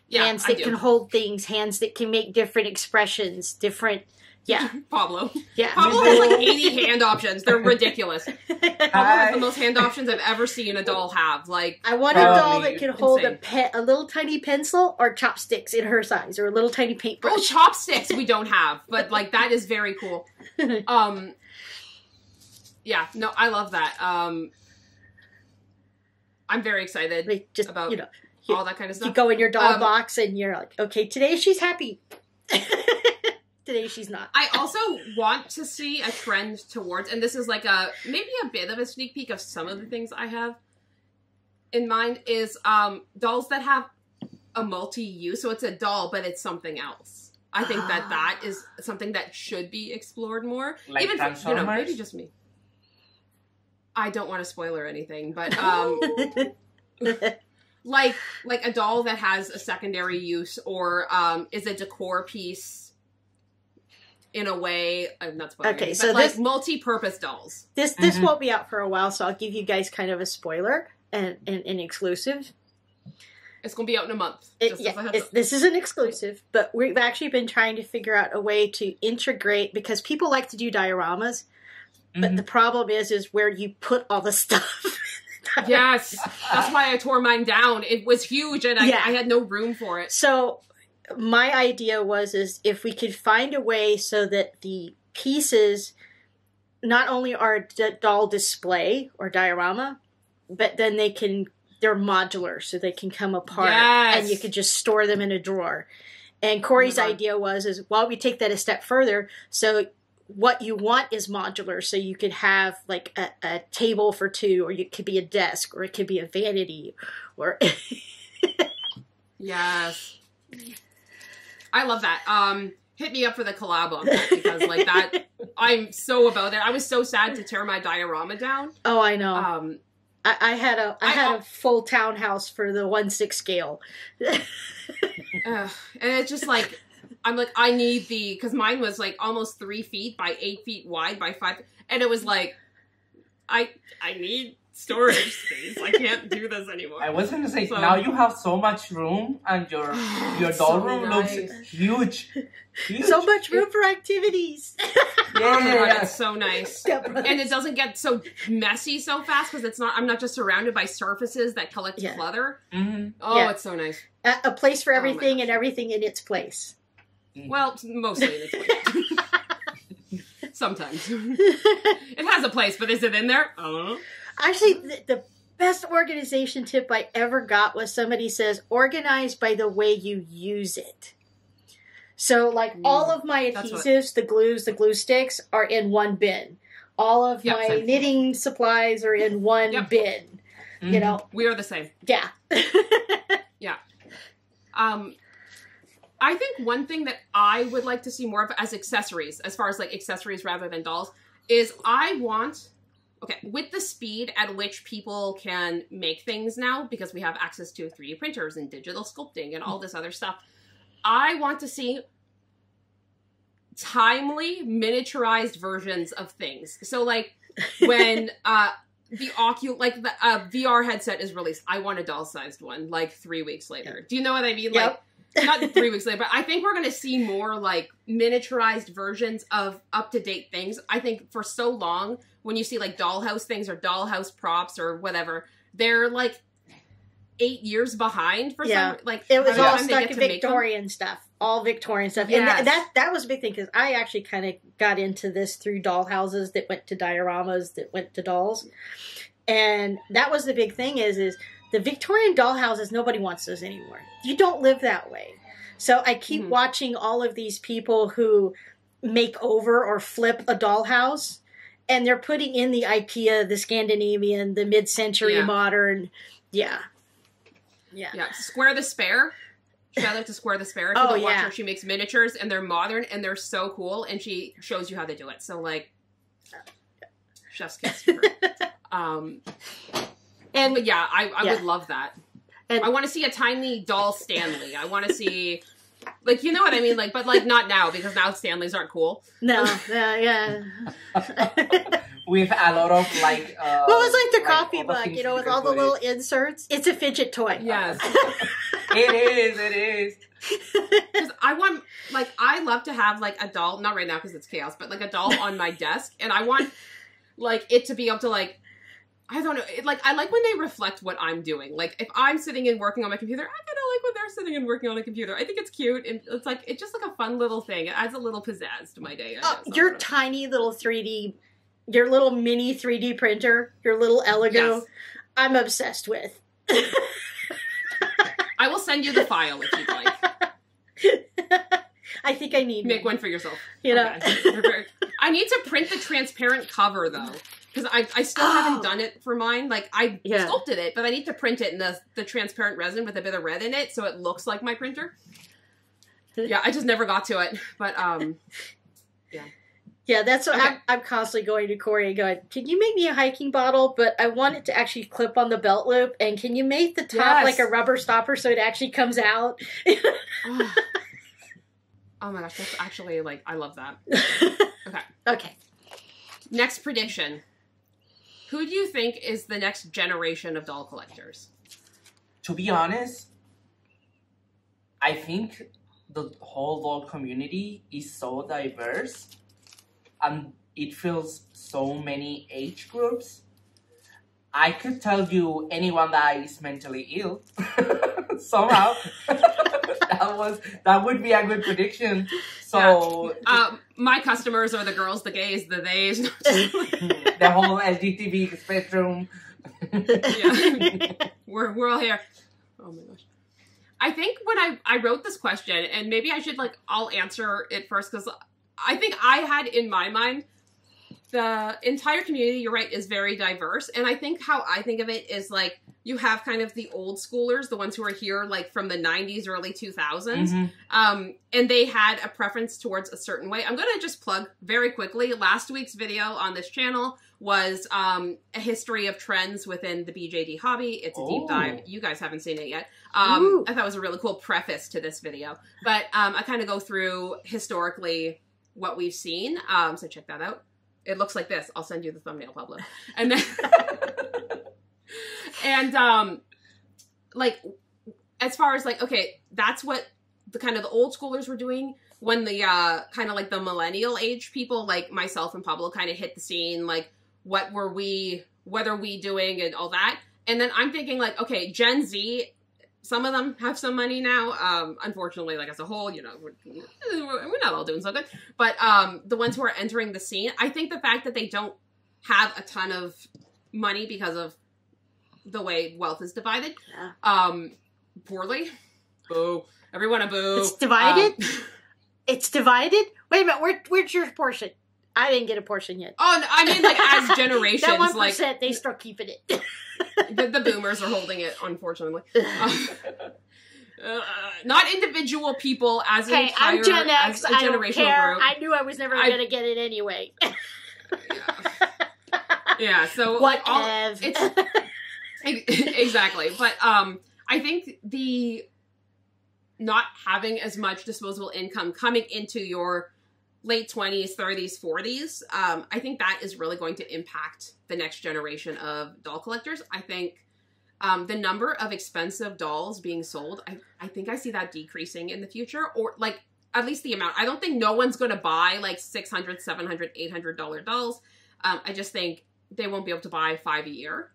Yeah, hands that can hold things, hands that can make different expressions, different... Yeah. Pablo. Yeah. Pablo has like 80 hand options. They're ridiculous. Pablo has the most hand options I've ever seen a doll have. Like, I want a doll that can hold a little tiny pencil or chopsticks in her size, or a little tiny paintbrush. Oh, chopsticks we don't have, but like that is very cool. Yeah, no, I love that. I'm very excited about all that kind of stuff. You go in your doll box and you're like, okay, today she's happy. Today she's not. I also want to see a trend towards, and this is like maybe a bit of a sneak peek of some of the things I have in mind, is dolls that have a multi-use. So it's a doll, but it's something else. I think that is something that should be explored more. Like even Transformers? Maybe just me. I don't want to spoiler anything, but like a doll that has a secondary use, or is a decor piece. In a way, I'm not spoiling anything, so but like multi-purpose dolls. This won't be out for a while, so I'll give you guys kind of a spoiler and an exclusive. It's going to be out in a month. This is an exclusive, but we've actually been trying to figure out a way to integrate, because people like to do dioramas, but the problem is where you put all the stuff. Yes, that's why I tore mine down. It was huge, and I had no room for it. So my idea was if we could find a way so that the pieces not only are a doll display or diorama, but then they're modular, so they can come apart, and you could just store them in a drawer. And Corey's idea was while we take that a step further, so what you want is modular, so you could have like a table for two, or it could be a desk, or it could be a vanity, or yes. I love that. Hit me up for the collab on that, because like that, I'm so about it. I was so sad to tear my diorama down. Oh, I know. I had a full townhouse for the 1/6 scale. And it's just like, I'm like, I need because mine was like almost 3 feet by 8 feet wide by 5, and it was like, I need storage space. I can't do this anymore. I was going to say, now you have so much room, and your doll room looks huge. So much room for activities. Oh my god, it's so nice. And it doesn't get so messy so fast, because I'm not just surrounded by surfaces that collect clutter. Oh, it's so nice. A place for everything, and everything in its place. Well, mostly in its place. Sometimes. It has a place, but is it in there? I don't know. Actually, the best organization tip I ever got was somebody says, organize by the way you use it. So, like, all of my adhesives, the glues, the glue sticks are in one bin. All of my knitting supplies are in one bin. You know? We are the same. Yeah. Yeah. I think one thing that I would like to see more of as accessories, as far as like accessories rather than dolls, is I want... Okay, with the speed at which people can make things now, because we have access to 3D printers and digital sculpting and all this other stuff, I want to see timely, miniaturized versions of things. So, like, when the VR headset is released, I want a doll-sized one, like, 3 weeks later. Do you know what I mean? Yep. Like, not 3 weeks later, but I think we're going to see more, like, miniaturized versions of up-to-date things. I think for so long, when you see, like, dollhouse things or dollhouse props or whatever, they're, like, 8 years behind for some... Like, it was all stuck in Victorian stuff. All Victorian stuff. Yes. And that was a big thing, because I actually kind of got into this through dollhouses that went to dioramas that went to dolls. And that was the big thing is the Victorian dollhouses, nobody wants those anymore. You don't live that way. So I keep watching all of these people who make over or flip a dollhouse, and they're putting in the IKEA, the Scandinavian, the mid-century modern. Yeah. Square the Spare. Shout out to Square the Spare. If you don't watch her, she makes miniatures, and they're modern, and they're so cool, and she shows you how to do it. So, like, chef's kiss to her. But yeah, I would love that. And I want to see a tiny doll Stanley. I want to see Like, you know what I mean? Like, but like not now, because now Stanleys aren't cool. No, yeah. With a lot of like What was like the like coffee all the mug, things you know, you with can all the put little in. inserts? It's a fidget toy. Yes. It is. Because I want, like, I love to have, like, a doll, not right now because it's chaos, but, like, a doll on my desk, and I want, like, it to be able to, like, I don't know, I like when they reflect what I'm doing. Like, if I'm sitting and working on my computer, I kind of like when they're sitting and working on a computer. I think it's cute, and it's, like, it's just, like, a fun little thing. It adds a little pizzazz to my day, I guess. Your tiny little 3D, your little mini 3D printer, your little Elego, Yes. I'm obsessed with. I will send you the file if you'd like. I think I need Make one for yourself. You know. Okay. I need to print the transparent cover, though. Because I still haven't done it for mine. Like, I sculpted it, but I need to print it in the transparent resin with a bit of red in it, so it looks like my printer. Yeah, I just never got to it. But, yeah. Yeah, that's what I'm constantly going to Corey and going, can you make me a hiking bottle? But I want it to actually clip on the belt loop. And can you make the top like a rubber stopper so it actually comes out? Oh my gosh, that's actually, like, I love that. Okay. Okay. Next prediction. Who do you think is the next generation of doll collectors? To be honest, I think the whole doll community is so diverse, and it fills so many age groups. I could tell you anyone that is mentally ill somehow. That would be a good prediction. So my customers are the girls, the gays, the theys. The whole LGBT spectrum. Yeah. We're all here. Oh my gosh. I think when I wrote this question, and maybe I should, like, I'll answer it first, because I think I had in my mind the entire community, you're right, is very diverse. And I think how I think of it is, like, you have kind of the old schoolers, the ones who are here, like, from the 90s, early 2000s. Mm-hmm. And they had a preference towards a certain way. I'm going to just plug very quickly. Last week's video on this channel was a history of trends within the BJD hobby. It's a deep dive. You guys haven't seen it yet. I thought it was a really cool preface to this video. But I kind of go through historically what we've seen. So check that out. It looks like this. I'll send you the thumbnail, Pablo. And then, and like, as far as, like, okay, that's what the kind of the old schoolers were doing when the kind of like the millennial age people like myself and Pablo kind of hit the scene. Like, what are we doing and all that. And then I'm thinking, like, okay, Gen Z, some of them have some money now. Unfortunately, like, as a whole, you know, we're not all doing so good. But the ones who are entering the scene, I think the fact that they don't have a ton of money because of the way wealth is divided, poorly. Boo. Everyone a boo. It's divided? It's divided? Wait a minute, where's your portion? I didn't get a portion yet. Oh, I mean, like, as generations. That 1%, like, they start keeping it. the boomers are holding it, unfortunately. Not individual people as an entire, I'm Gen X. as a I don't generational care. group. I knew I was never going to get it anyway. Yeah, so what? Like, it's exactly. But I think the not having as much disposable income coming into your late 20s, 30s, 40s, I think that is really going to impact the next generation of doll collectors. I think the number of expensive dolls being sold, I think I see that decreasing in the future, or, like, at least the amount. I don't think no one's going to buy, like, $600, $700, $800 dolls. I just think they won't be able to buy 5 a year.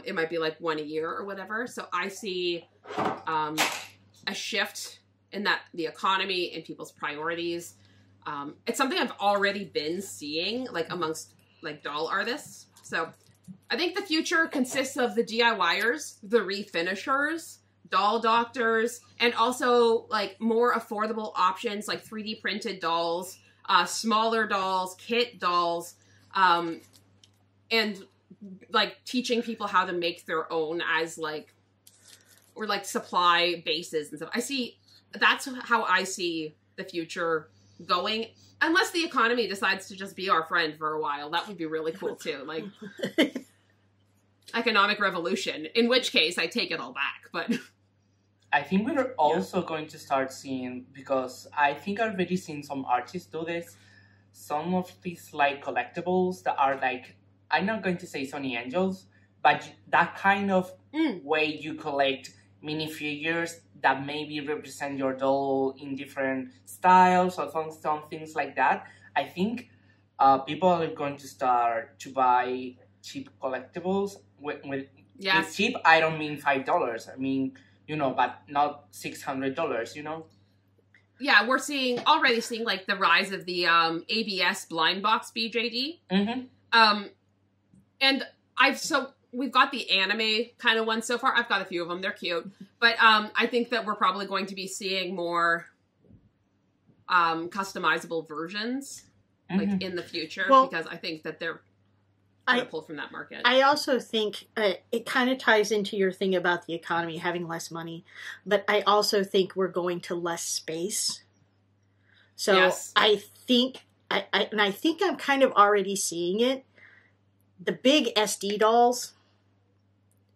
It might be, like, 1 a year or whatever. So I see a shift in that the economy and people's priorities. It's something I've already been seeing, like, amongst, like, doll artists. So I think the future consists of the DIYers, the refinishers, doll doctors, and also, like, more affordable options like 3D printed dolls, smaller dolls, kit dolls, and, like, teaching people how to make their own as, like, or, like, supply bases and stuff. That's how I see the future going, unless the economy decides to just be our friend for a while. That would be really cool too, like economic revolution, in which case I take it all back. But I think we're also going to start seeing, because I think I've already seen some artists do this, some of these like collectibles that are like, I'm not going to say Sony Angels, but that kind of way you collect minifigures that maybe represent your doll in different styles or some things like that. I think people are going to start to buy cheap collectibles. With cheap, I don't mean $5. I mean, but not $600, Yeah, we're already seeing like the rise of the ABS blind box BJD. Mm-hmm. And we've got the anime kind of ones so far. I've got a few of them. They're cute. But I think that we're probably going to be seeing more customizable versions like in the future, because I think that they're going to pull from that market. I also think it kind of ties into your thing about the economy having less money, but I also think we're going to less space. So yes. I think I'm kind of already seeing it. The big SD dolls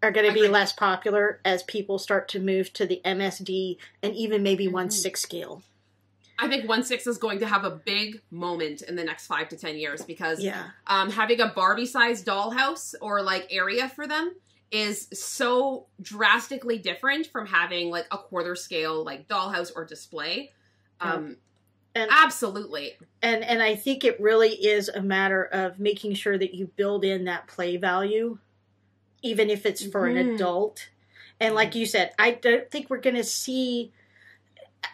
are going to be less popular as people start to move to the MSD and even maybe 1/6 scale. I think 1/6 is going to have a big moment in the next 5 to 10 years because having a Barbie-sized dollhouse or like area for them is so drastically different from having like a quarter scale like dollhouse or display. And absolutely. And I think it really is a matter of making sure that you build in that play value, even if it's for an adult. And like you said, I don't think we're going to see...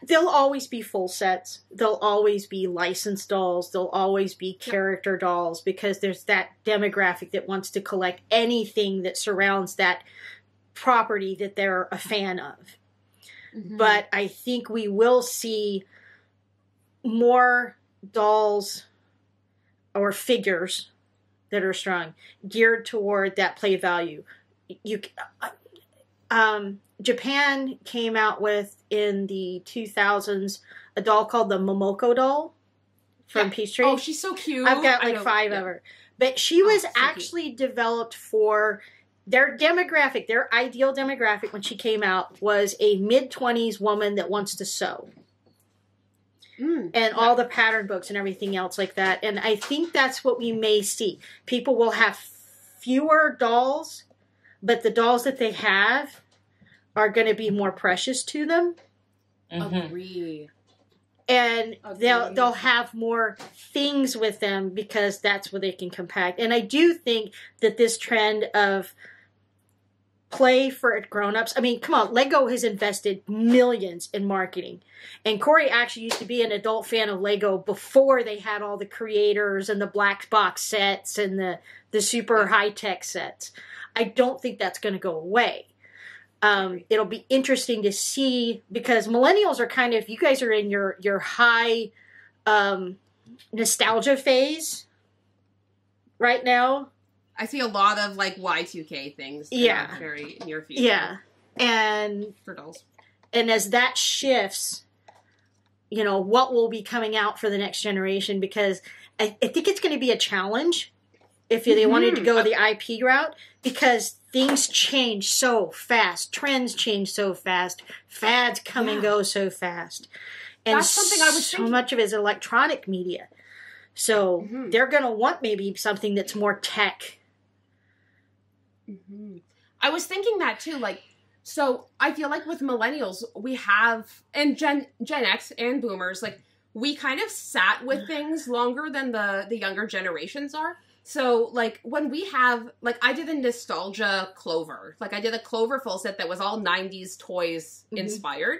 There'll always be full sets. There'll always be licensed dolls. There'll always be character dolls because there's that demographic that wants to collect anything that surrounds that property that they're a fan of. But I think we will see more dolls or figures that are strong geared toward that play value. Japan came out with, in the 2000s, a doll called the Momoko doll from Peachtree. Oh, she's so cute. I've got like 5 of her. But she was actually developed for their demographic. Their ideal demographic when she came out was a mid-20s woman that wants to sew. And all the pattern books and everything else like that. And I think that's what we may see. People will have fewer dolls, but the dolls that they have are going to be more precious to them. Agree. And they'll have more things with them because that's what they can compact. And I do think that this trend of play for grown-ups, I mean, come on, Lego has invested millions in marketing. And Corey actually used to be an adult fan of Lego before they had all the creators and the black box sets and the super high-tech sets. I don't think that's going to go away. It'll be interesting to see because millennials are kind of, you guys are in your high nostalgia phase right now. I see a lot of like Y2K things. Very near future. Yeah. And for dolls. And as that shifts, what will be coming out for the next generation? Because I think it's going to be a challenge if they wanted to go the IP route because things change so fast. Trends change so fast. Fads come and go so fast. And that's something I was thinking. So much of it is electronic media. So they're going to want maybe something that's more tech. I was thinking that too. Like, so I feel like with millennials, we have, and Gen X and boomers, like we kind of sat with things longer than the younger generations are. So, like, when we have, like, I did a nostalgia Clover. Like, I did a Clover full set that was all 90s toys inspired.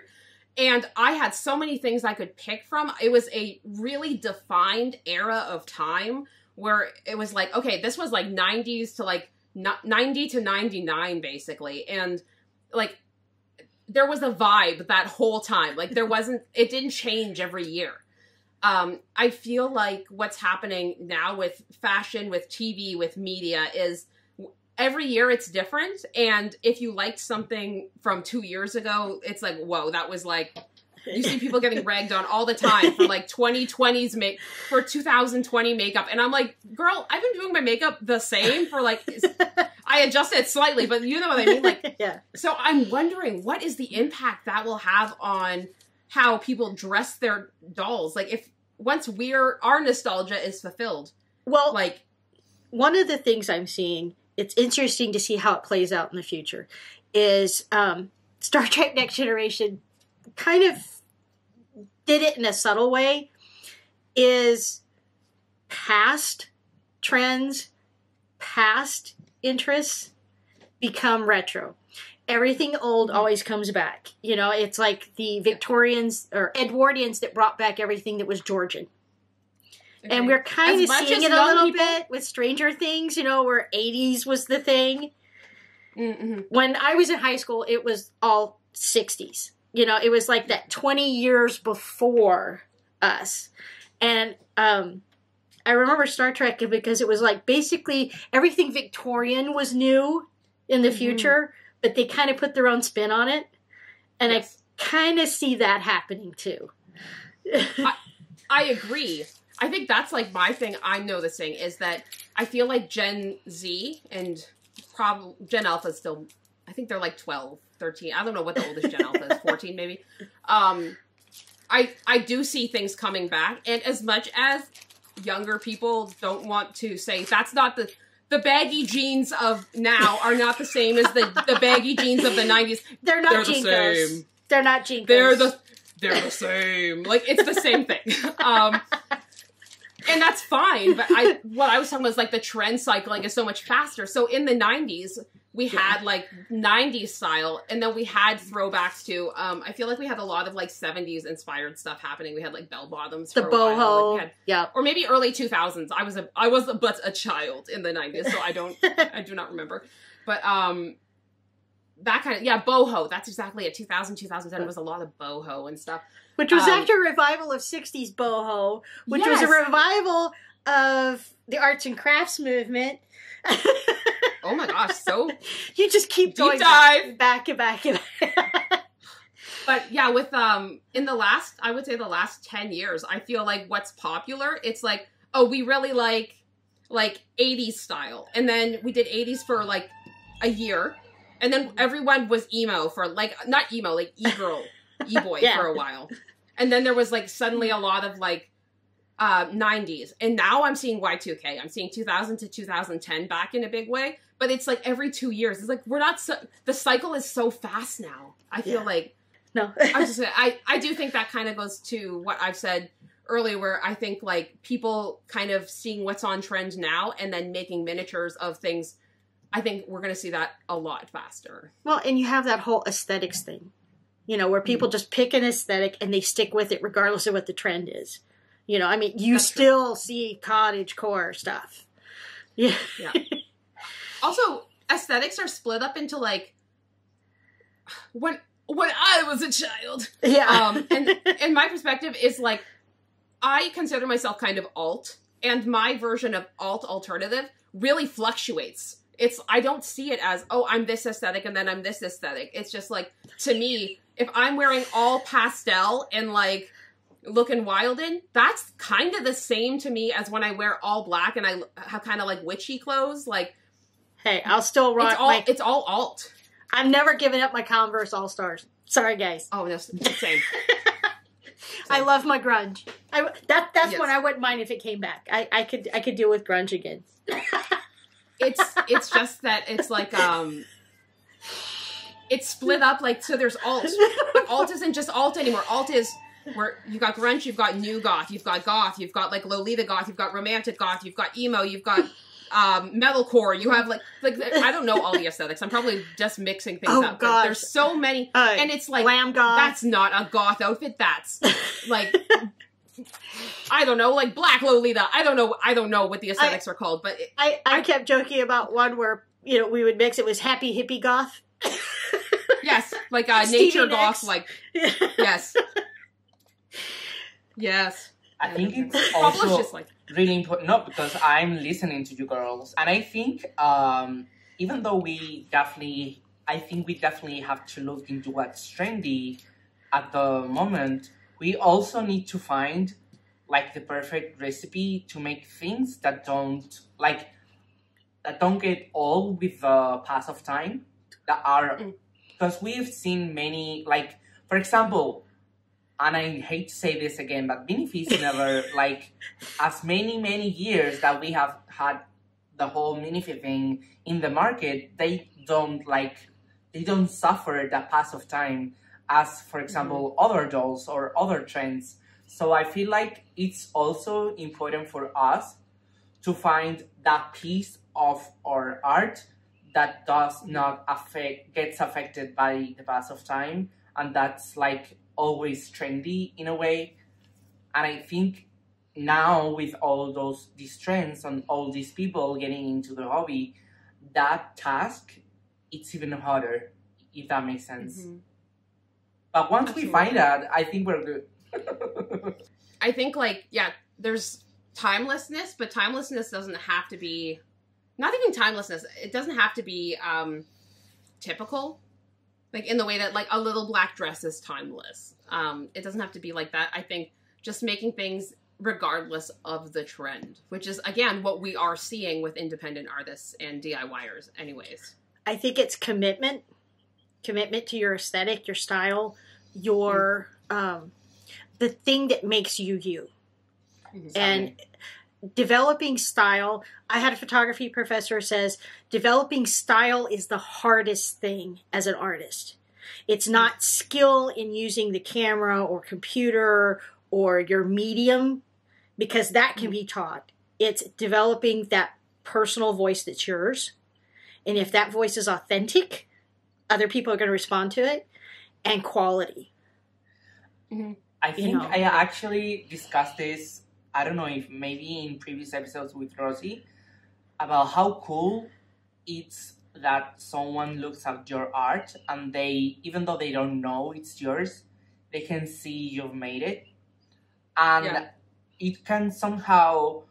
And I had so many things I could pick from. It was a really defined era of time where it was like, okay, this was like 90s to like 90 to 99, basically. And, like, there was a vibe that whole time. Like, it didn't change every year. I feel like what's happening now with fashion, with TV, with media is every year it's different. And if you liked something from 2 years ago, it's like, whoa, that was like, you see people getting ragged on all the time for like 2020's for 2020 makeup. And I'm like, girl, I've been doing my makeup the same for like, I adjusted it slightly, but you know what I mean? Like, Yeah. so I'm wondering, what is the impact that will have on how people dress their dolls? Like, if once our nostalgia is fulfilled, Well, like, one of the things I'm seeing, it's interesting to see how it plays out in the future, is Star Trek Next Generation kind of did it in a subtle way, is past trends, past interests become retro. Everything old always comes back. You know, it's like the Victorians or Edwardians that brought back everything that was Georgian. And we're kind of seeing it a little bit with Stranger Things, you know, where 80s was the thing. Mm-hmm. When I was in high school, it was all 60s. You know, it was like that 20 years before us. And I remember Star Trek because it was like basically everything Victorian was new in the future, but they kind of put their own spin on it. And I kind of see that happening too. I agree. I think that's like my thing I'm noticing is that I feel like Gen Z and probably Gen Alpha is still, I think they're like 12, 13. I don't know what the oldest Gen Alpha is, 14 maybe. I do see things coming back. And as much as younger people don't want to say, that's not the baggy jeans of now are not the same as the baggy jeans of the 90s. They're not the Jinkos. same. They're not Jinkos. They're the same. Like, it's the same thing. And that's fine, but what I was talking about is, like, the trend cycling is so much faster. So in the 90s, we had, like, 90s style, and then we had throwbacks to, I feel like we had a lot of, like, 70s inspired stuff happening. We had, like, bell-bottoms for the a while. boho. Like, Yeah. or maybe early 2000s. I was but a child in the 90s, so I do not remember. But, that kind of, yeah, boho. That's exactly it. 2000, 2010 was a lot of boho and stuff. Which was after a revival of 60s boho, which was a revival of the arts and crafts movement. Oh my gosh, so you just keep going back and back and back. But yeah, with in the last, I would say the last 10 years, I feel like what's popular, it's like, oh, we really like 80s style. And then we did 80s for like a year. And then everyone was emo for like, not emo, like e-girl, e-boy for a while. And then there was like suddenly a lot of like 90s. And now I'm seeing Y2K. I'm seeing 2000 to 2010 back in a big way. But it's like every 2 years. It's like we're not the cycle is so fast now. I feel like no. I do think that kind of goes to what I've said earlier, where I think like people kind of seeing what's on trend now and then making miniatures of things. I think we're going to see that a lot faster. Well, and you have that whole aesthetics thing, you know, where people just pick an aesthetic and they stick with it regardless of what the trend is. You know, I mean, you still see cottage core stuff. Yeah. Yeah. Also, aesthetics are split up into like when I was a child. Yeah. And my perspective is like I consider myself kind of alt, and my version of alternative really fluctuates. I don't see it as, oh, I'm this aesthetic and then I'm this aesthetic. It's just like, to me, if I'm wearing all pastel and like looking wild in, that's kind of the same to me as when I wear all black and I have kind of like witchy clothes. Like, hey, I'll still rock it's all alt. I'm never giving up my Converse All-Stars. Sorry, guys. Oh, no, same. I love my grunge. That's what I wouldn't mind if it came back. I could deal with grunge again. It's just that it's like it's split up, like, so there's alt, but alt isn't just alt anymore. Alt is where you got grunge, you've got new goth, you've got like Lolita goth, you've got romantic goth, you've got emo, you've got metalcore, you have like I don't know all the aesthetics. I'm probably just mixing things up. God. There's so many, and it's like glam goth. That's not a goth outfit. That's like. I don't know, like Black Lolita. I don't know what the aesthetics are called, but I kept joking about one where, you know, we would mix it was happy hippie goth. Yes, like nature goth, like yes. Yes. I think it's also just like really important, not because I'm listening to you girls, and I think even though I think we definitely have to look into what's trendy at the moment, we also need to find like the perfect recipe to make things that don't like that don't get old with the pass of time, that are, because we've seen many, like, for example, and I hate to say this again, but minifees never, like, as many years that we have had the whole minifee thing in the market, they don't suffer the pass of time as, for example, other dolls or other trends. So I feel like it's also important for us to find that piece of our art that does not gets affected by the pass of time, and that's like always trendy in a way. And I think now with all these trends and all these people getting into the hobby, that task, it's even harder, if that makes sense. But once we find that, I think we're good. I think, like, yeah, there's timelessness, but timelessness doesn't have to be, not even timelessness, it doesn't have to be typical. Like, in the way that, like, a little black dress is timeless. It doesn't have to be like that. I think just making things regardless of the trend, which is, again, what we are seeing with independent artists and DIYers anyways. I think it's commitment to your aesthetic, your style, your the thing that makes you you. And developing style, I had a photography professor says developing style is the hardest thing as an artist. It's not skill in using the camera or computer or your medium, because that can be taught. It's developing that personal voice that's yours. And if that voice is authentic, other people are going to respond to it. And quality. I think I actually discussed this, I don't know if maybe in previous episodes with Rosie, about how cool it's that someone looks at your art and they, even though they don't know it's yours, they can see you've made it. And it can somehow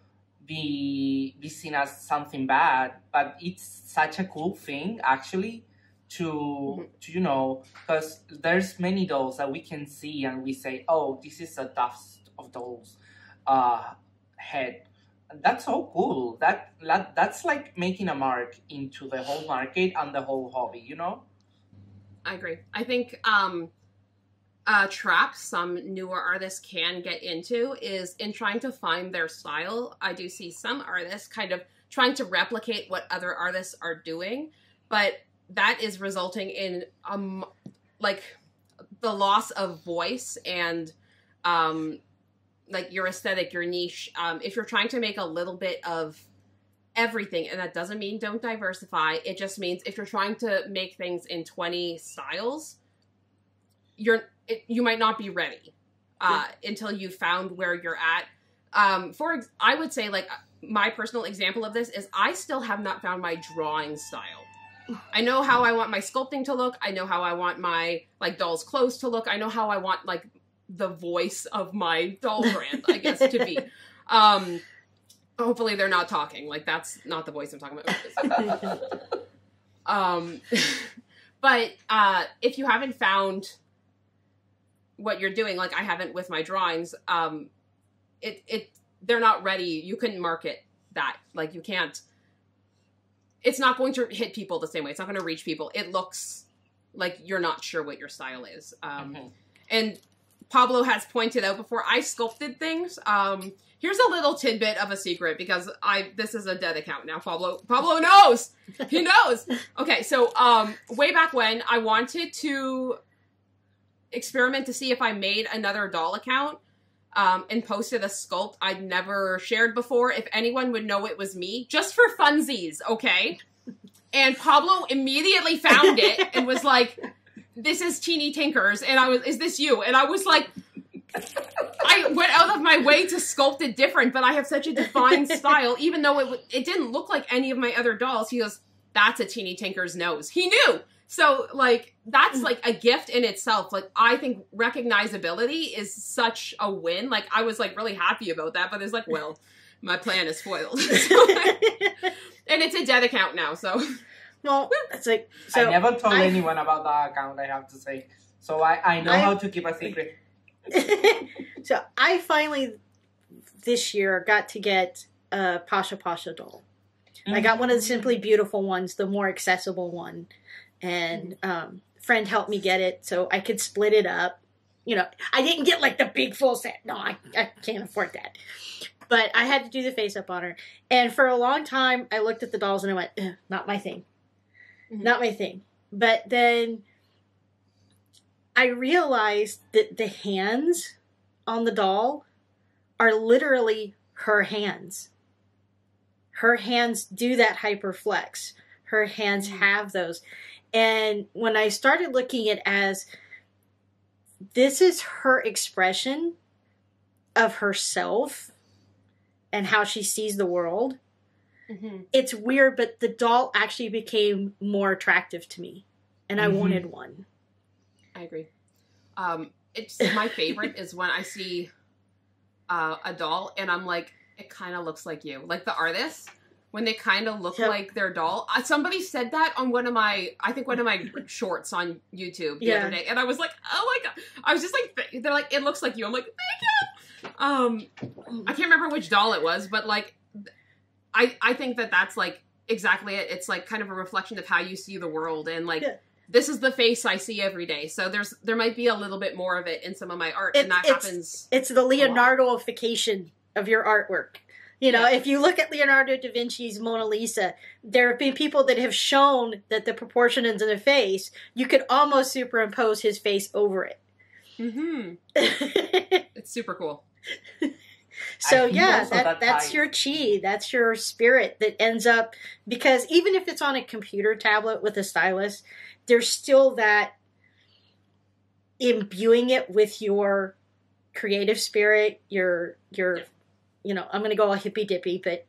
be seen as something bad, but it's such a cool thing, actually, to you know, because there's many dolls that we can see and we say, oh, this is a dust of dolls head. And that's so cool. That's like making a mark into the whole market and the whole hobby, you know? I agree. I think trap some newer artists can get into is in trying to find their style. I do see some artists kind of trying to replicate what other artists are doing, but that is resulting in like the loss of voice and like your aesthetic, your niche. If you're trying to make a little bit of everything, and that doesn't mean don't diversify, it just means if you're trying to make things in 20 styles, you might not be ready until you found where you're at. I would say, like, my personal example of this is I still have not found my drawing style. I know how I want my sculpting to look. I know how I want my, like, doll's clothes to look. I know how I want, like, the voice of my doll brand, I guess, to be. Hopefully they're not talking. Like, that's not the voice I'm talking about. But if you haven't found what you're doing, like I haven't with my drawings, they're not ready. You couldn't market that. Like, you can't. It's not going to hit people the same way. It's not going to reach people. It looks like you're not sure what your style is. And Pablo has pointed out before, I sculpted things. Here's a little tidbit of a secret, because this is a dead account now. Pablo knows. He knows. Okay, so way back when, I wanted to experiment to see if I made another doll account and posted a sculpt I'd never shared before, if anyone would know it was me, just for funsies, okay? And Pablo immediately found it and was like, this is Teeny Tinkers, and is this you? And I was like, I went out of my way to sculpt it different, but I have such a defined style, even though it didn't look like any of my other dolls. He goes, that's a Teeny Tinker's nose. He knew! So, like, that's, like, a gift in itself. Like, I think recognizability is such a win. Like, I was, like, really happy about that, but it's like, well, my plan is foiled. And it's a dead account now, so. Well, it's like, so I never told anyone about that account, I have to say. So I know how to keep a secret. So I finally, this year, got to get a Pasha Pasha doll. I got one of the Simply Beautiful ones, the more accessible one. And friend helped me get it so I could split it up. You know, I didn't get like the big full set. No, I can't afford that. But I had to do the face up on her. And for a long time, I looked at the dolls and I went, not my thing. Not my thing. But then I realized that the hands on the doll are literally her hands. Her hands do that hyperflex. Her hands have those. And when I started looking at it as this is her expression of herself and how she sees the world, it's weird, but the doll actually became more attractive to me. And I wanted one. I agree. It's my favorite is when I see a doll and I'm like, it kind of looks like you. Like the artists, when they kind of look like their doll. Somebody said that on one of my shorts on YouTube the other day. And I was like, oh my God. I was just like, they're like, it looks like you. I'm like, thank you. I can't remember which doll it was, but like, I think that's like exactly it. It's like kind of a reflection of how you see the world. And like, this is the face I see every day. So there might be a little bit more of it in some of my art. And that happens. It's the Leonardo-ification of your artwork. You know, if you look at Leonardo da Vinci's Mona Lisa, there have been people that have shown that the proportions in the face, you could almost superimpose his face over it. It's super cool. So yeah, that's your chi, that's your spirit that ends up, because even if it's on a computer tablet with a stylus, there's still that imbuing it with your creative spirit, your you know, I'm going to go all hippy dippy, but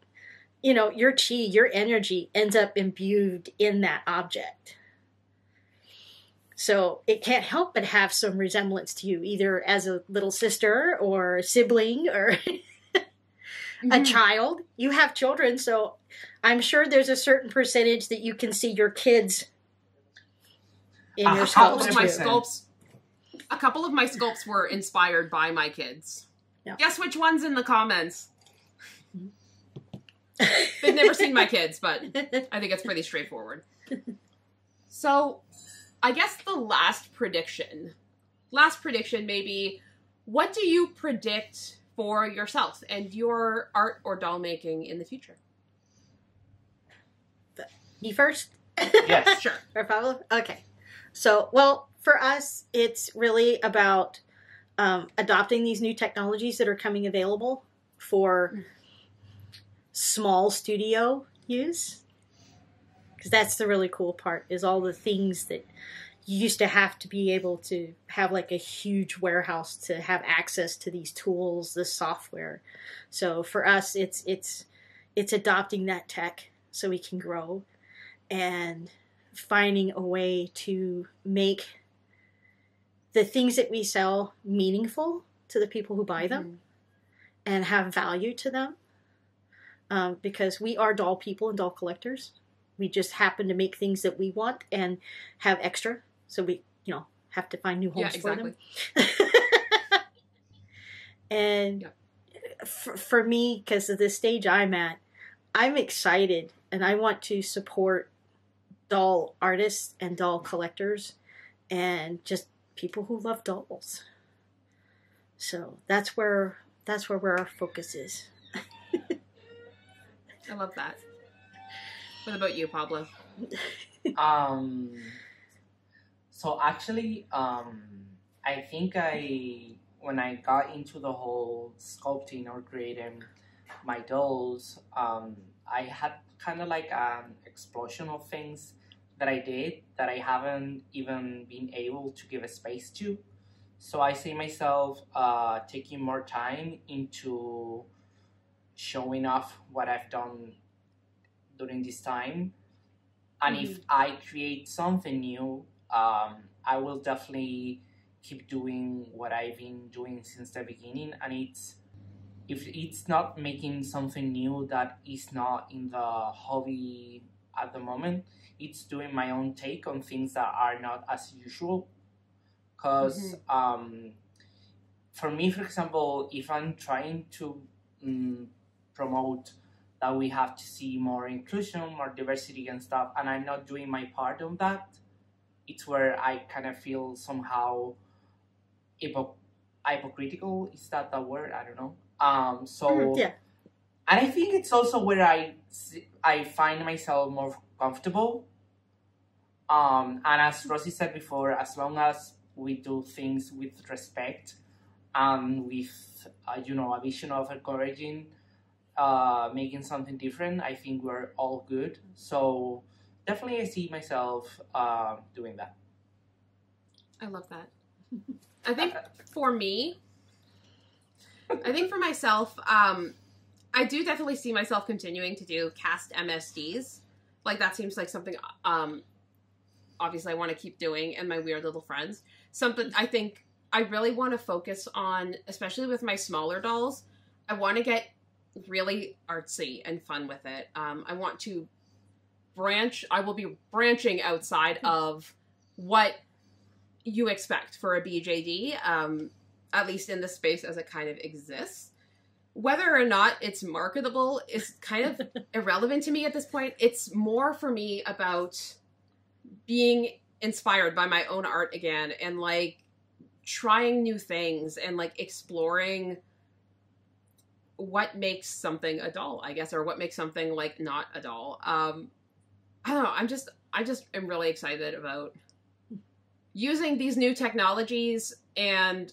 you know, your chi, your energy ends up imbued in that object. So it can't help but have some resemblance to you, either as a little sister or sibling or a child. You have children, so I'm sure there's a certain percentage that you can see your kids in your sculpts. A couple of my sculpts were inspired by my kids. Yeah. Guess which ones in the comments? They've never seen my kids, but I think it's pretty straightforward. So, I guess the last prediction maybe, what do you predict for yourself and your art or doll making in the future? Me first? Yes. Sure. Or Pablo? Okay. So, well, for us, it's really about adopting these new technologies that are coming available for small studio use. Because that's the really cool part, is all the things that you used to have to be able to have like a huge warehouse to have access to these tools, this software. So for us, it's adopting that tech so we can grow and finding a way to make the things that we sell meaningful to the people who buy them and have value to them. Because we are doll people and doll collectors. We just happen to make things that we want and have extra. So we, you know, have to find new homes for them. And for me, because of the stage I'm at, I'm excited and I want to support doll artists and doll collectors and just people who love dolls. So that's where our focus is. I love that. What about you, Pablo? So actually, I think when I got into the whole sculpting or creating my dolls, I had kind of like an explosion of things that I did that I haven't even been able to give a space to. So I see myself taking more time into showing off what I've done during this time. And if I create something new, I will definitely keep doing what I've been doing since the beginning. And if it's not making something new that is not in the hobby at the moment, it's doing my own take on things that are not as usual. Because for me, for example, if I'm trying to promote that we have to see more inclusion, more diversity and stuff, and I'm not doing my part on that, it's where I kind of feel somehow hypocritical. Is that the word? I don't know. Yeah. And I think it's also where I find myself more comfortable. And as Rosie said before, as long as we do things with respect and with, a vision of encouraging, making something different, I think we're all good. So definitely I see myself doing that. I love that. I think for myself, I do definitely see myself continuing to do cast MSDs. Like, that seems like something, obviously I want to keep doing, and my weird little friends. Something I think I really want to focus on, especially with my smaller dolls. I want to get really artsy and fun with it. I want to I will be branching outside of what you expect for a BJD, at least in the space as it kind of exists. Whether or not it's marketable is kind of irrelevant to me at this point. It's more for me about being inspired by my own art again, and like trying new things and like exploring what makes something a doll, I guess, or what makes something like not a doll. I don't know. I just am really excited about using these new technologies and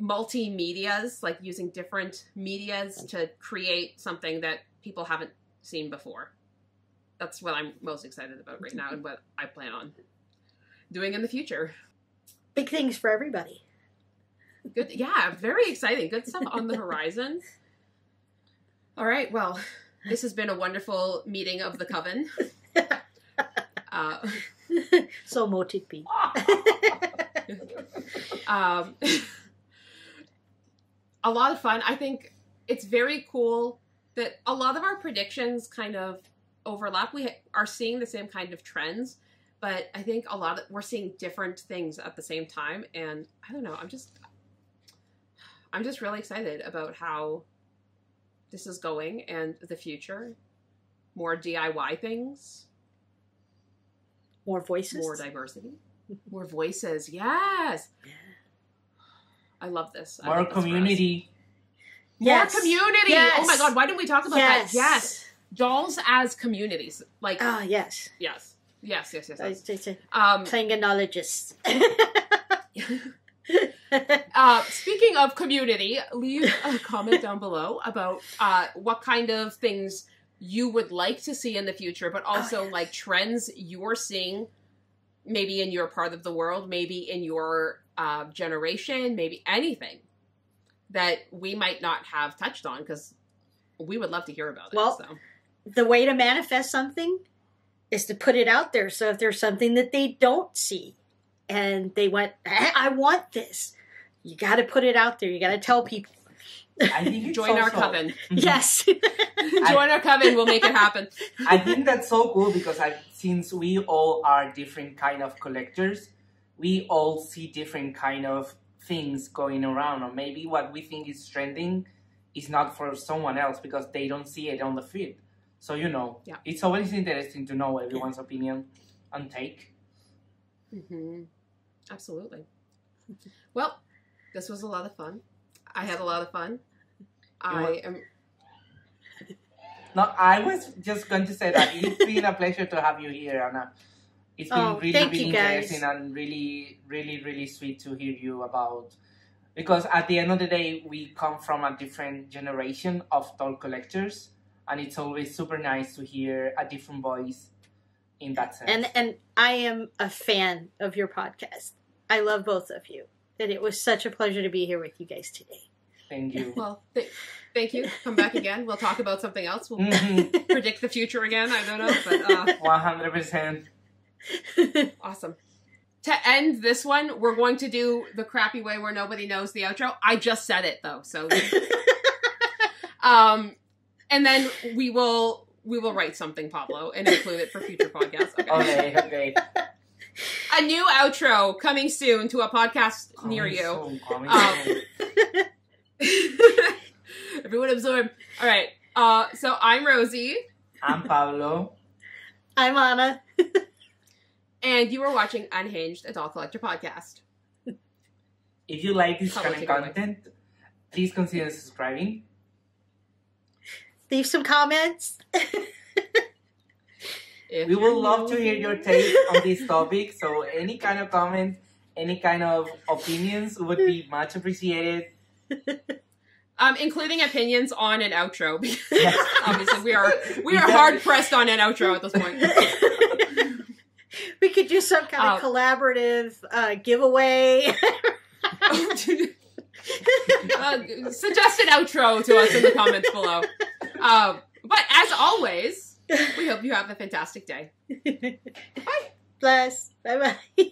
multimedias, like using different medias to create something that people haven't seen before. That's what I'm most excited about right now, and what I plan on doing in the future. Big things for everybody. Good, yeah, very exciting. Good stuff on the horizon. All right, well, this has been a wonderful meeting of the coven. So mote it be. A lot of fun. I think it's very cool that a lot of our predictions kind of overlap. We are seeing the same kind of trends, but I think we're seeing different things at the same time. And I don't know, I'm just really excited about how this is going and the future. More DIY things. More voices. More diversity. More voices. Yes. Yeah. I love this. More community. More community. Yes. Oh my God. Why didn't we talk about Yes. that? Yes. Dolls as communities. Like, yes. yes. Yes. Klingonologists. Speaking of community, leave a comment down below about what kind of things you would like to see in the future, but also like trends you're seeing maybe in your part of the world, maybe in your generation, maybe anything that we might not have touched on, because we would love to hear about it. Well, so. The way to manifest something is to put it out there. So if there's something that they don't see and they went, I want this, you got to put it out there. You got to tell people. I think it's Join our coven. Yes. Join our coven. We'll make it happen. I think that's so cool because since we all are different kind of collectors, we all see different kind of things going around, or maybe what we think is trending is not for someone else because they don't see it on the feed. So, yeah. It's always interesting to know everyone's opinion and take. Mm-hmm. Absolutely. Well, this was a lot of fun. I had a lot of fun. No, I was just going to say that it's been a pleasure to have you here, Anna. It's been really interesting and really, really, really sweet to hear you about. Because at the end of the day, we come from a different generation of doll collectors, and it's always super nice to hear a different voice in that sense. And I am a fan of your podcast. I love both of you. And it was such a pleasure to be here with you guys today. Thank you. Well, thank you. Come back again. We'll talk about something else. We'll predict the future again. I don't know, but 100%. Awesome. To end this one, we're going to do the crappy way where nobody knows the outro. I just said it though, so and then we will write something, Pablo, and include it for future podcasts. Okay. A new outro coming soon to a podcast near you. Soon. Everyone absorb. All right. So I'm Rosie. I'm Pablo. I'm Anna. And you are watching Unhinged, a Doll Collector podcast. If you like this Pablo, kind of take it away. content, please consider subscribing. Leave some comments. If We you're would love to new hear your here. take on this topic, so any kind of comments, any kind of opinions would be much appreciated. Including opinions on an outro, because Yes. obviously we are We hard pressed on an outro at this point. We could do some kind of collaborative giveaway. Suggest an outro to us in the comments below. But as always, we hope you have a fantastic day. Bless. Bye-bye.